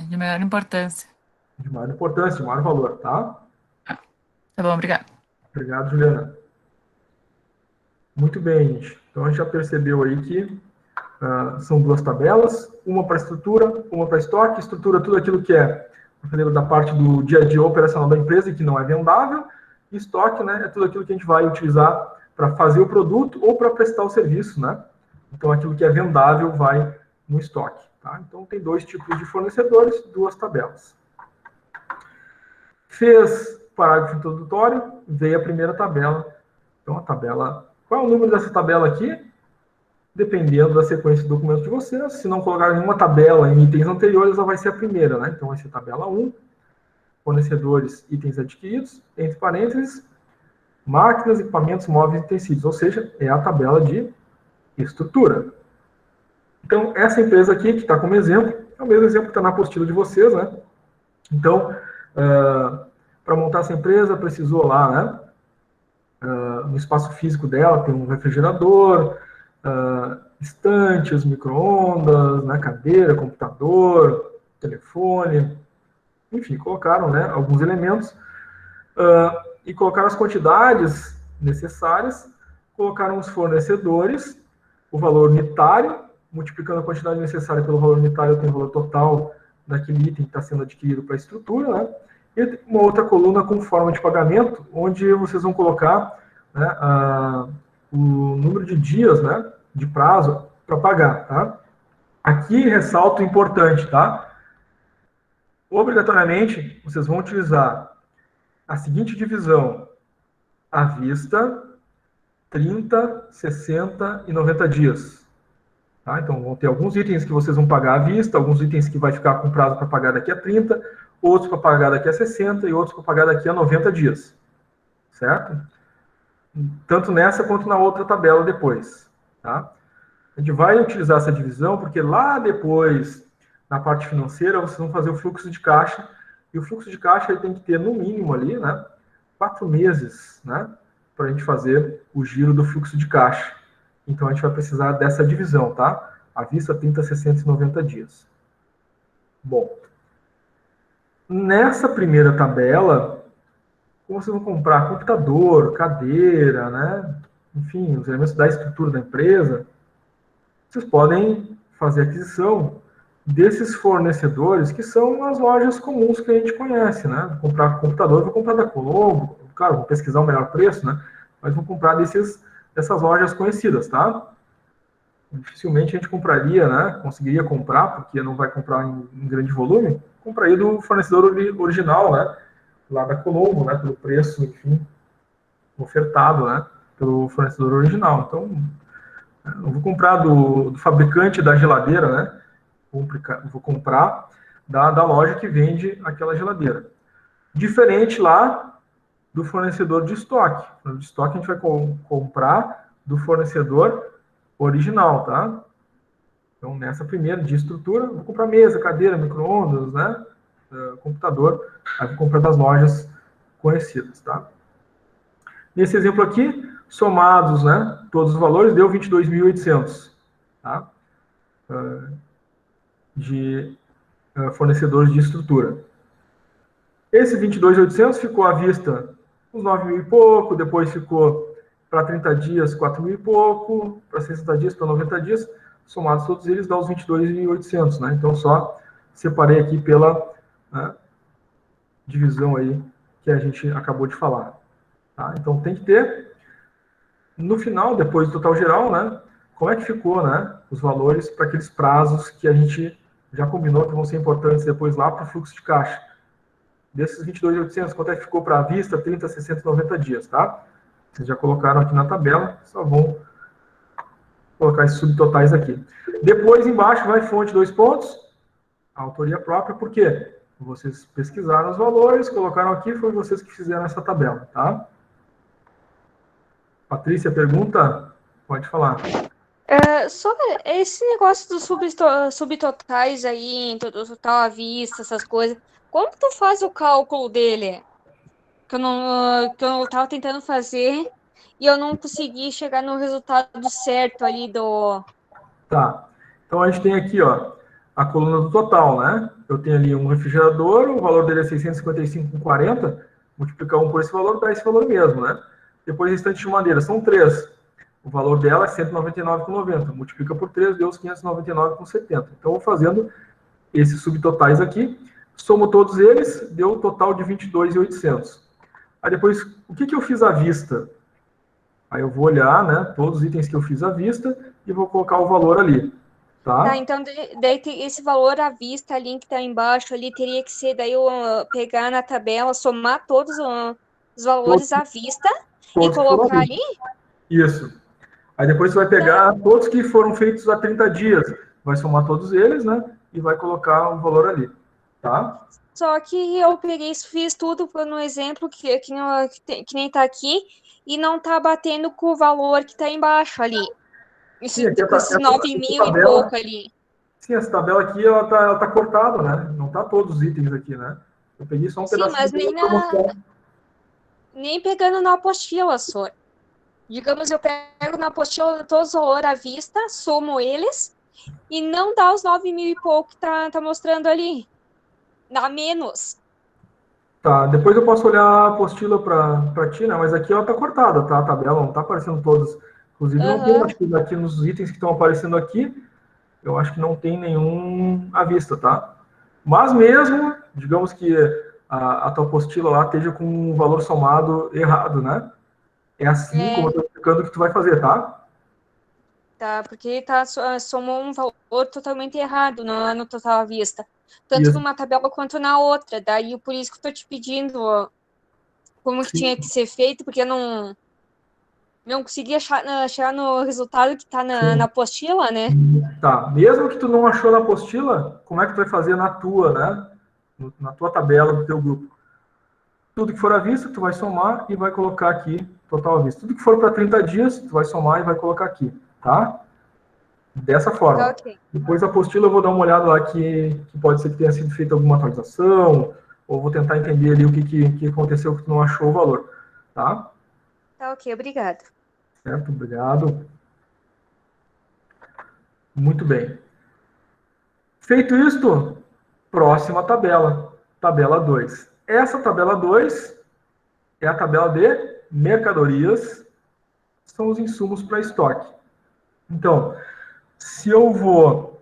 De maior importância. De maior importância, de maior valor, tá? Tá bom, obrigado. Obrigado, Juliana. Muito bem, gente. Então, a gente já percebeu aí que são duas tabelas, uma para estrutura, uma para estoque. Estrutura, tudo aquilo que é da parte do dia a dia operacional da empresa e que não é vendável. E estoque, né, é tudo aquilo que a gente vai utilizar para fazer o produto ou para prestar o serviço, né? Então, aquilo que é vendável vai no estoque, tá? Então, tem dois tipos de fornecedores, duas tabelas. Fez parágrafo introdutório, veio a primeira tabela. Então, a tabela... Qual é o número dessa tabela aqui? Dependendo da sequência de documentos de vocês. Se não colocar nenhuma tabela em itens anteriores, ela vai ser a primeira, né? Então, vai ser tabela 1. Fornecedores, itens adquiridos, entre parênteses, máquinas, equipamentos, móveis e tecidos, ou seja, é a tabela de estrutura. Então, essa empresa aqui, que está como exemplo, é o mesmo exemplo que está na apostila de vocês, né? Então, para montar essa empresa, precisou lá, né? No espaço físico dela, tem um refrigerador, estantes, micro-ondas, né? Cadeira, computador, telefone... Enfim, colocaram, né, alguns elementos e colocaram as quantidades necessárias, colocaram os fornecedores, o valor unitário, multiplicando a quantidade necessária pelo valor unitário, tem o valor total daquele item que está sendo adquirido para a estrutura, né, e uma outra coluna com forma de pagamento, onde vocês vão colocar, né, o número de dias, né, de prazo para pagar, tá? Aqui ressalto o importante, tá? Obrigatoriamente, vocês vão utilizar a seguinte divisão: à vista, 30, 60 e 90 dias. Tá? Então, vão ter alguns itens que vocês vão pagar à vista, alguns itens que vai ficar com prazo para pagar daqui a 30, outros para pagar daqui a 60 e outros para pagar daqui a 90 dias. Certo? Tanto nessa quanto na outra tabela depois. Tá? A gente vai utilizar essa divisão porque lá depois... Na parte financeira, vocês vão fazer o fluxo de caixa, e o fluxo de caixa ele tem que ter, no mínimo, ali, né, 4 meses, né, para a gente fazer o giro do fluxo de caixa. Então, a gente vai precisar dessa divisão, tá? À vista, 30, 60 e 90 dias. Bom, nessa primeira tabela, como vocês vão comprar computador, cadeira, né, enfim, os elementos da estrutura da empresa, vocês podem fazer aquisição desses fornecedores que são as lojas comuns que a gente conhece, né? Vou comprar computador, vou comprar da Colombo, claro, vou pesquisar o melhor preço, né? Mas vou comprar dessas lojas conhecidas, tá? Dificilmente a gente compraria, né? Conseguiria comprar, porque não vai comprar em grande volume, compraria do fornecedor original, né? Lá da Colombo, né? Pelo preço, enfim, ofertado, né? Pelo fornecedor original. Então, eu vou comprar do fabricante da geladeira, né? Vou comprar da loja que vende aquela geladeira. Diferente lá do fornecedor de estoque. No de estoque a gente vai comprar do fornecedor original, tá? Então, nessa primeira de estrutura, vou comprar mesa, cadeira, micro-ondas, né? Computador, aí vou comprar das lojas conhecidas, tá? Nesse exemplo aqui, somados, né, todos os valores, deu 22.800, tá? De fornecedores de estrutura. Esse 22.800 ficou à vista uns 9.000 e pouco, depois ficou para 30 dias 4.000 e pouco, para 60 dias, para 90 dias, somados todos eles, dá os 22.800, né? Então, só separei aqui pela divisão aí que a gente acabou de falar. Tá? Então, tem que ter, no final, depois do total geral, né, como é que ficou, né, os valores para aqueles prazos que a gente já combinou que vão ser importantes depois lá para o fluxo de caixa. Desses 22.800, quanto é que ficou para a vista, 30, 60, 90 dias, tá? Vocês já colocaram aqui na tabela, só vão colocar esses subtotais aqui. Depois, embaixo, vai fonte, 2 pontos, a autoria própria, por quê? Vocês pesquisaram os valores, colocaram aqui, foi vocês que fizeram essa tabela, tá? Patrícia, pergunta? Pode falar. Sobre esse negócio dos subtotais aí, total à vista, essas coisas, como tu faz o cálculo dele? Que eu tava tentando fazer e eu não consegui chegar no resultado certo ali do... Tá. Então, a gente tem aqui, ó, a coluna do total, né? Eu tenho ali um refrigerador, o valor dele é 655,40, multiplicar 1 por esse valor, dá esse valor mesmo, né? Depois, restante de madeira, são 3. O valor dela é 199,90. Multiplica por 3, deu os 599,70. Então, vou fazendo esses subtotais aqui. Somo todos eles, deu o total de 22.800. Aí, depois, o que eu fiz à vista? Aí, eu vou olhar, né, todos os itens que eu fiz à vista e vou colocar o valor ali. Tá, então, daí esse valor à vista ali que está embaixo, ali teria que ser, daí eu pegar na tabela, somar todos os valores à vista e colocar ali? Isso. Aí depois você vai pegar todos que foram feitos há 30 dias, vai somar todos eles, né, e vai colocar o valor ali, tá? Só que eu peguei, fiz tudo no exemplo que nem tá aqui, e não tá batendo com o valor que tá embaixo ali. Sim, com esses 9.000 e pouco ali. Sim, essa tabela aqui, ela tá cortada, né? Não tá todos os itens aqui, né? Eu peguei só um pedacinho. Sim, mas nem pegando na apostila, só. Digamos, eu pego na apostila todos os valores à vista, somo eles, e não dá os 9.000 e pouco que tá mostrando ali. Dá menos. Tá, depois eu posso olhar a apostila pra ti, né? Mas aqui ela tá cortada, tá? A tabela não tá aparecendo todos. Inclusive, não tem, acho que aqui nos itens que estão aparecendo aqui, eu acho que não tem nenhum à vista, tá? Mas mesmo, digamos que a tua apostila lá esteja com um valor somado errado, né? É assim como eu tô explicando que tu vai fazer, tá? Tá, porque somou um valor totalmente errado no total à vista. Tanto numa tabela quanto na outra. Daí, por isso que eu tô te pedindo como que tinha que ser feito, porque eu não consegui chegar no resultado que tá na apostila, né? Tá, mesmo que tu não achou na apostila, como é que tu vai fazer na tua, né? Na tua tabela do teu grupo? Tudo que for à vista, tu vai somar e vai colocar aqui, total à vista. Tudo que for para 30 dias, tu vai somar e vai colocar aqui, tá? Dessa forma. Okay. Depois a apostila eu vou dar uma olhada lá que pode ser que tenha sido feita alguma atualização, ou vou tentar entender ali o que aconteceu que tu não achou o valor, tá? Tá, ok, obrigado. Certo, obrigado. Muito bem. Feito isto, próxima tabela, tabela 2. Essa tabela 2 é a tabela de mercadorias, são os insumos para estoque. Então, se eu vou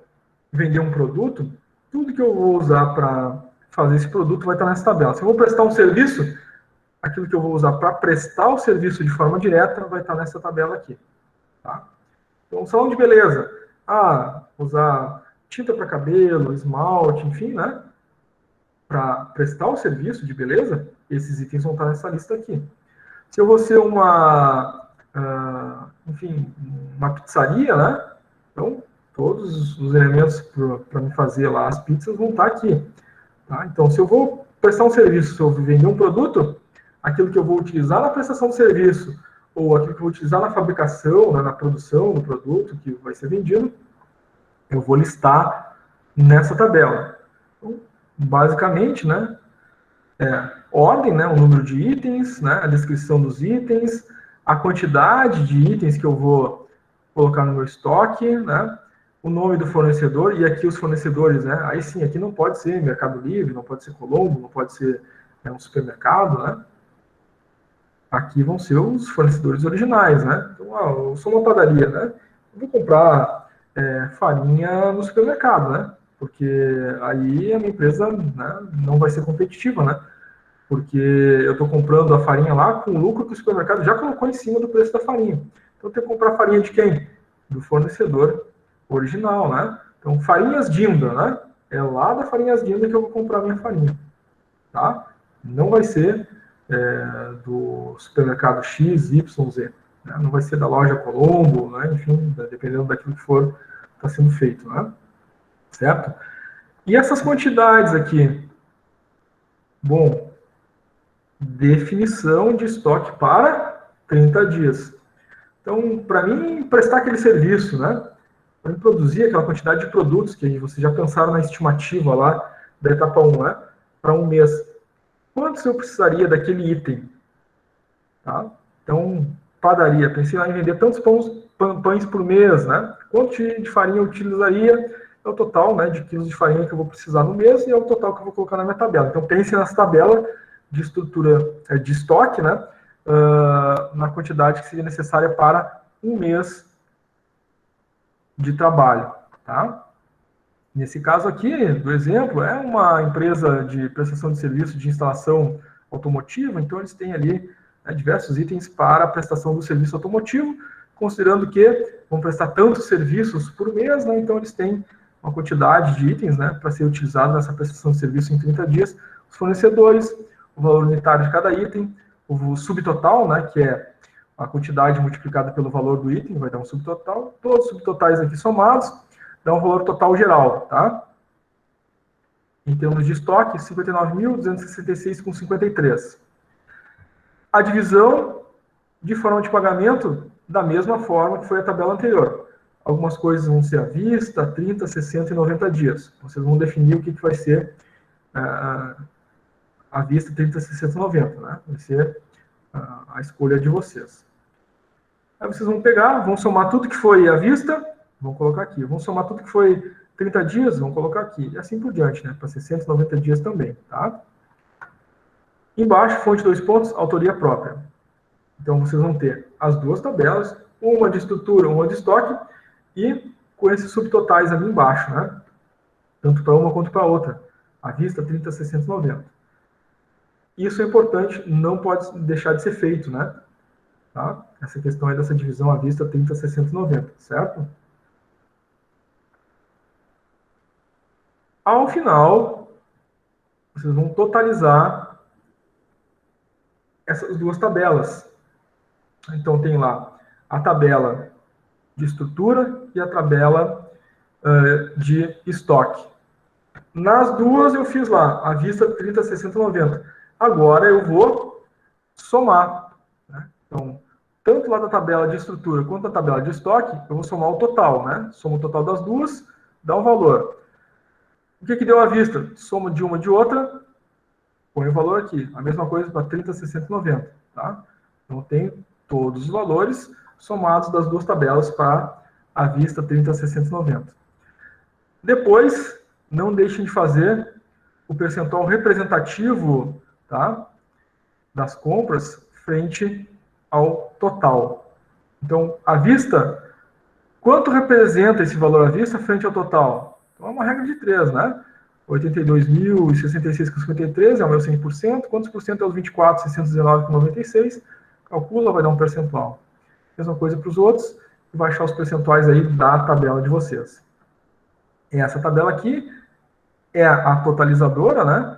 vender um produto, tudo que eu vou usar para fazer esse produto vai estar nessa tabela. Se eu vou prestar um serviço, aquilo que eu vou usar para prestar o serviço de forma direta vai estar nessa tabela aqui. Tá? Então, salão de beleza. Usar tinta para cabelo, esmalte, enfim, né? Para prestar o serviço de beleza, esses itens vão estar nessa lista aqui. Se eu vou ser uma pizzaria, né? Então, todos os elementos para me fazer lá as pizzas vão estar aqui. Tá? Então, se eu vou prestar um serviço, se eu vender um produto, aquilo que eu vou utilizar na prestação de serviço, ou aquilo que eu vou utilizar na fabricação, na produção do produto que vai ser vendido, eu vou listar nessa tabela. Então, basicamente, né, ordem, né, o número de itens, né, a descrição dos itens, a quantidade de itens que eu vou colocar no meu estoque, né, o nome do fornecedor, e aqui os fornecedores, né, aí sim, aqui não pode ser Mercado Livre, não pode ser Colombo, não pode ser um supermercado, né, aqui vão ser os fornecedores originais, né, então, eu sou uma padaria, né, eu vou comprar farinha no supermercado, né, porque aí a minha empresa, né, não vai ser competitiva, né? Porque eu estou comprando a farinha lá com o lucro que o supermercado já colocou em cima do preço da farinha. Então eu tenho que comprar farinha de quem? Do fornecedor original, né? Então Farinhas Dinda, né? É lá da Farinhas Dinda que eu vou comprar a minha farinha, tá? Não vai ser do supermercado X, Y, Z. Né? Não vai ser da loja Colombo, né? Enfim, dependendo daquilo que for está sendo feito, né? Certo? E essas quantidades aqui? Bom, definição de estoque para 30 dias. Então, para mim, prestar aquele serviço, né? Para mim produzir aquela quantidade de produtos que vocês já pensaram na estimativa lá da etapa 1, né? Para um mês. Quantos eu precisaria daquele item? Tá? Então, padaria, pensei lá em vender tantos pães por mês, né? Quanto de farinha eu utilizaria? É o total, né, de quilos de farinha que eu vou precisar no mês e é o total que eu vou colocar na minha tabela. Então, pense nessa tabela de estrutura de estoque, né, na quantidade que seria necessária para um mês de trabalho, tá? Nesse caso aqui, do exemplo, é uma empresa de prestação de serviço de instalação automotiva, então eles têm ali, né, diversos itens para a prestação do serviço automotivo, considerando que vão prestar tantos serviços por mês, né, então eles têm uma quantidade de itens, né, para ser utilizado nessa prestação de serviço em 30 dias, os fornecedores, o valor unitário de cada item, o subtotal, né, que é a quantidade multiplicada pelo valor do item, vai dar um subtotal, todos os subtotais aqui somados, dá um valor total geral, tá? Em termos de estoque, 59.266,53. A divisão de forma de pagamento, da mesma forma que foi a tabela anterior. Algumas coisas vão ser à vista, 30, 60 e 90 dias. Vocês vão definir o que vai ser à vista, 30, 60 e 90, né? Vai ser a escolha de vocês. Aí vocês vão pegar, vão somar tudo que foi à vista, vão colocar aqui. Vão somar tudo que foi 30 dias, vão colocar aqui. E assim por diante, né? Para 690 dias também, tá? Embaixo, fonte 2 pontos, autoria própria. Então, vocês vão ter as duas tabelas, uma de estrutura, uma de estoque, e com esses subtotais ali embaixo, né? Tanto para uma quanto para a outra. À vista, 30, 60, 90. Isso é importante, não pode deixar de ser feito, né? Tá? Essa questão aí dessa divisão à vista, 30, 60, 90, certo? Ao final, vocês vão totalizar essas duas tabelas. Então, tem lá a tabela de estrutura e a tabela de estoque. Nas duas, eu fiz lá, à vista 30, 60, 90. Agora, eu vou somar. Né? Então, tanto lá da tabela de estrutura quanto da tabela de estoque, eu vou somar o total. Né? Soma o total das duas, dá um valor. O que deu à vista? Soma de uma de outra, põe o valor aqui. A mesma coisa para 30, 60 e 90. Tá? Então, tem todos os valores somados das duas tabelas para a vista 30, 60 e 90. Depois, não deixem de fazer o percentual representativo, tá, das compras frente ao total. Então, à vista, quanto representa esse valor à vista frente ao total? Então, é uma regra de 3, né? 82.066,53 é o meu 100%. Quantos por cento é os 24.619,96? Calcula, vai dar um percentual. Mesma coisa para os outros, e vai achar os percentuais aí da tabela de vocês. Essa tabela aqui é a totalizadora, né?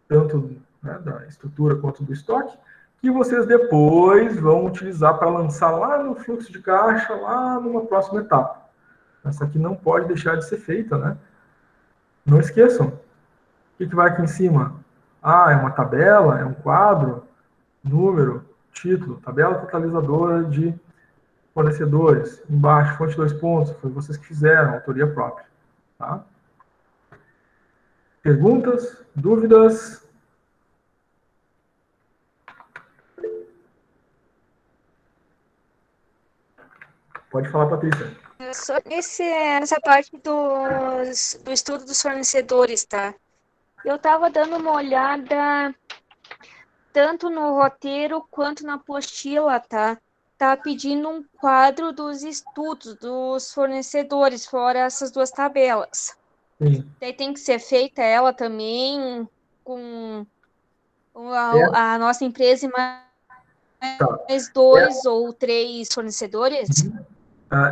Tanto, né, da estrutura quanto do estoque, que vocês depois vão utilizar para lançar lá no fluxo de caixa, lá numa próxima etapa. Essa aqui não pode deixar de ser feita, né? Não esqueçam. O que vai aqui em cima? Ah, é uma tabela, é um quadro, número, título, tabela totalizadora de fornecedores. Embaixo, fonte 2 pontos, foi vocês que fizeram, autoria própria. Tá? Perguntas? Dúvidas? Pode falar, Patrícia. Nessa parte do estudo dos fornecedores, tá? Eu estava dando uma olhada tanto no roteiro quanto na apostila, tá? Tá pedindo um quadro dos estudos dos fornecedores, fora essas duas tabelas. Sim. Daí tem que ser feita ela também com a nossa empresa e mais 2 ou 3 fornecedores.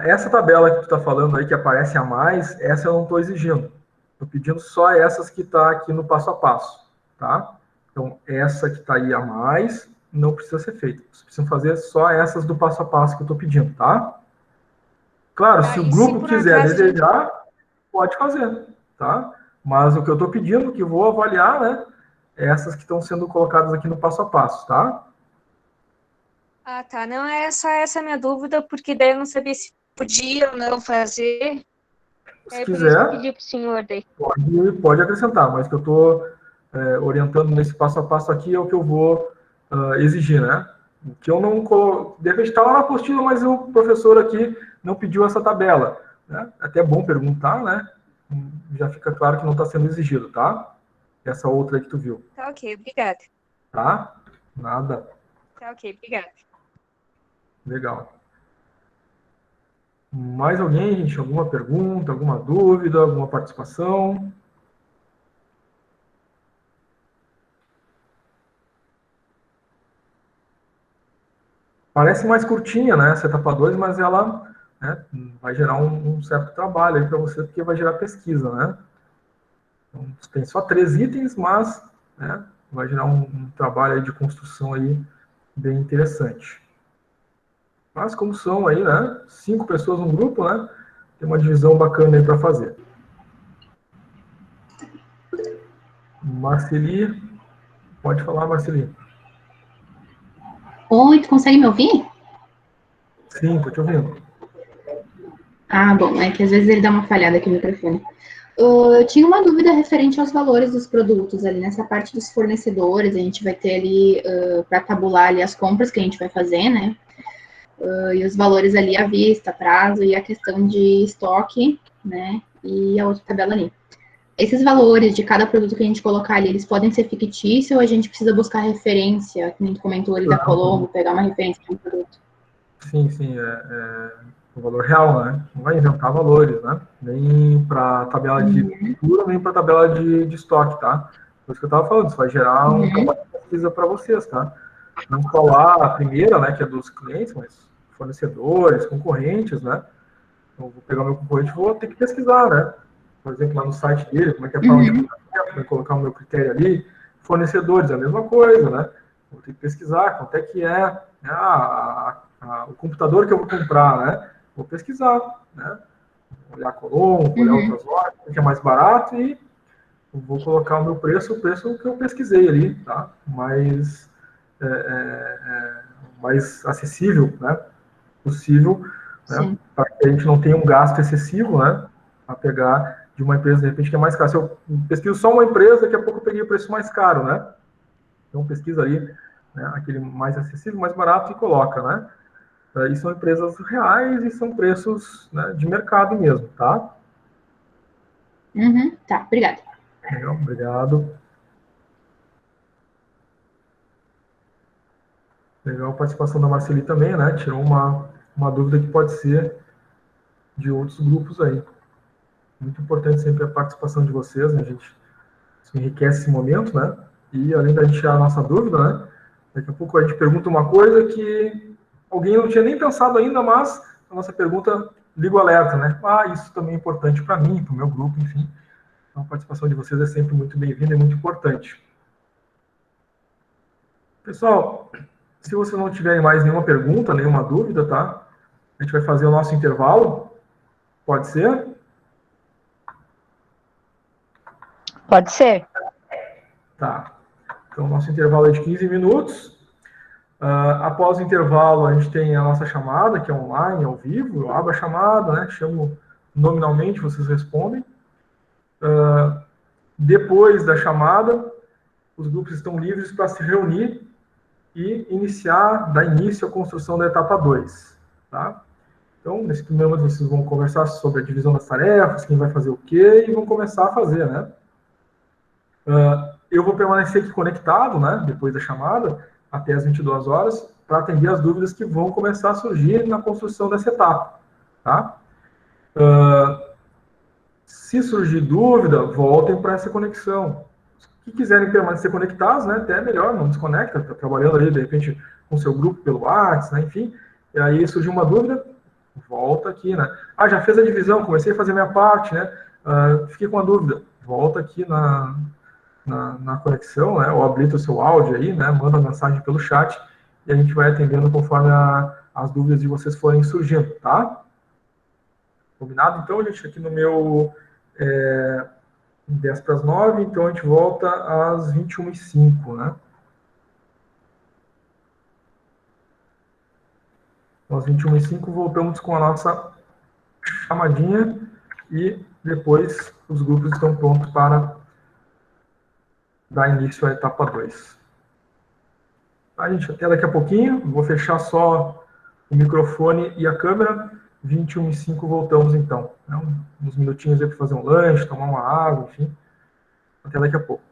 Essa tabela que tu está falando aí, que aparece a mais, essa eu não estou exigindo. Estou pedindo só essas que está aqui no passo a passo, tá? Então, essa que está aí a mais, não precisa ser feita. Vocês precisam fazer só essas do passo a passo que eu estou pedindo, tá? Claro, se o grupo quiser desejar, pode fazer, tá? Mas o que eu estou pedindo, que vou avaliar, né, é essas que estão sendo colocadas aqui no passo a passo, tá? Ah, tá. Não é só essa a minha dúvida, porque daí eu não sabia se podia ou não fazer. Se quiser, por isso eu pedi pro senhor daí. Pode acrescentar, mas que eu estou orientando nesse passo a passo aqui é o que eu vou exigir, né? Que eu não de repente está lá na apostila, mas o professor aqui não pediu essa tabela, né? Até é bom perguntar, né? Já fica claro que não está sendo exigido, tá? Essa outra aí que tu viu. Tá ok, obrigada. Tá? Nada. Tá ok, obrigada. Legal. Mais alguém, gente? Alguma pergunta, alguma dúvida, alguma participação? Parece mais curtinha, né, essa etapa 2, mas ela, né, vai gerar um certo trabalho aí para você, porque vai gerar pesquisa, né? Então, tem só 3 itens, mas, né, vai gerar um trabalho aí de construção aí bem interessante. Mas como são aí, né, 5 pessoas no grupo, né, tem uma divisão bacana aí para fazer. Marceli, pode falar, Marceli. Oi, tu consegue me ouvir? Sim, tô te ouvindo. Ah, bom, é que às vezes ele dá uma falhada aqui no microfone. Eu tinha uma dúvida referente aos valores dos produtos ali nessa parte dos fornecedores. A gente vai ter ali para tabular ali as compras que a gente vai fazer, né? E os valores ali à vista, prazo e a questão de estoque, né? E a outra tabela ali. Esses valores de cada produto que a gente colocar ali, eles podem ser fictícios ou a gente precisa buscar referência, como a gente comentou ali da Colombo, pegar uma referência de um produto? Sim, o valor real, né? Não vai inventar valores, né? Nem para tabela de cultura, nem para tabela de estoque, tá? Por isso que eu estava falando, isso vai gerar um trabalho de pesquisa para vocês, tá? Não só lá a primeira, né, que é dos clientes, mas fornecedores, concorrentes, né? Então, vou pegar o meu concorrente e vou ter que pesquisar, né? Por exemplo, lá no site dele, como é que é a forma de vou colocar o meu critério ali. Fornecedores, é a mesma coisa, né? Vou ter que pesquisar quanto é que é, né, o computador que eu vou comprar, né? Vou pesquisar, né? Olhar a Colombo, olhar outras lojas, o que é mais barato e vou colocar o meu preço, o preço que eu pesquisei ali, tá? Mais acessível, né? Possível, né? Para que a gente não tenha um gasto excessivo, né? A pegar de uma empresa, de repente, que é mais caro. Se eu pesquiso só uma empresa, daqui a pouco eu peguei o preço mais caro, né? Então, pesquisa ali, né, aquele mais acessível, mais barato e coloca, né? E são empresas reais e são preços, né, de mercado mesmo, tá? Tá, obrigada. Legal, obrigado. Legal a participação da Marceli também, né? Tirou uma dúvida que pode ser de outros grupos aí. Muito importante sempre a participação de vocês, né, gente? Isso enriquece esse momento, né? E além da gente tirar a nossa dúvida, né? Daqui a pouco a gente pergunta uma coisa que alguém não tinha nem pensado ainda, mas a nossa pergunta liga o alerta, né? Isso também é importante para mim, para o meu grupo, enfim. Então, a participação de vocês é sempre muito bem-vinda e muito importante. Pessoal, se vocês não tiverem mais nenhuma pergunta, nenhuma dúvida, tá? A gente vai fazer o nosso intervalo. Pode ser? Pode ser. Tá. Então, o nosso intervalo é de 15 minutos. Após o intervalo, a gente tem a nossa chamada, que é online, ao vivo. Eu abro a chamada, né? Chamo nominalmente, vocês respondem. Depois da chamada, os grupos estão livres para se reunir e dar início à construção da etapa 2. Tá? Então, nesse primeiro momento, vocês vão conversar sobre a divisão das tarefas, quem vai fazer o quê, e vão começar a fazer, né? Eu vou permanecer aqui conectado, né, depois da chamada, até as 22 horas, para atender as dúvidas que vão começar a surgir na construção dessa etapa, tá? Se surgir dúvida, voltem para essa conexão. Se quiserem permanecer conectados, né, até é melhor, não desconecta, está trabalhando ali, de repente, com o seu grupo pelo WhatsApp, né, enfim, e aí surgiu uma dúvida, volta aqui, né? Já fez a divisão, comecei a fazer minha parte, né? Fiquei com a dúvida, volta aqui na conexão, né? Ou habilita o seu áudio aí, né? Manda uma mensagem pelo chat e a gente vai atendendo conforme as dúvidas de vocês forem surgindo, tá? Combinado? Então, gente, aqui no meu 10 para as 9, então a gente volta às 21h05, né? Às 21h05 voltamos com a nossa chamadinha e depois os grupos estão prontos para dar início à etapa 2. Tá, gente? Até daqui a pouquinho. Vou fechar só o microfone e a câmera. 21h05 voltamos então. Uns minutinhos aí para fazer um lanche, tomar uma água, enfim. Até daqui a pouco.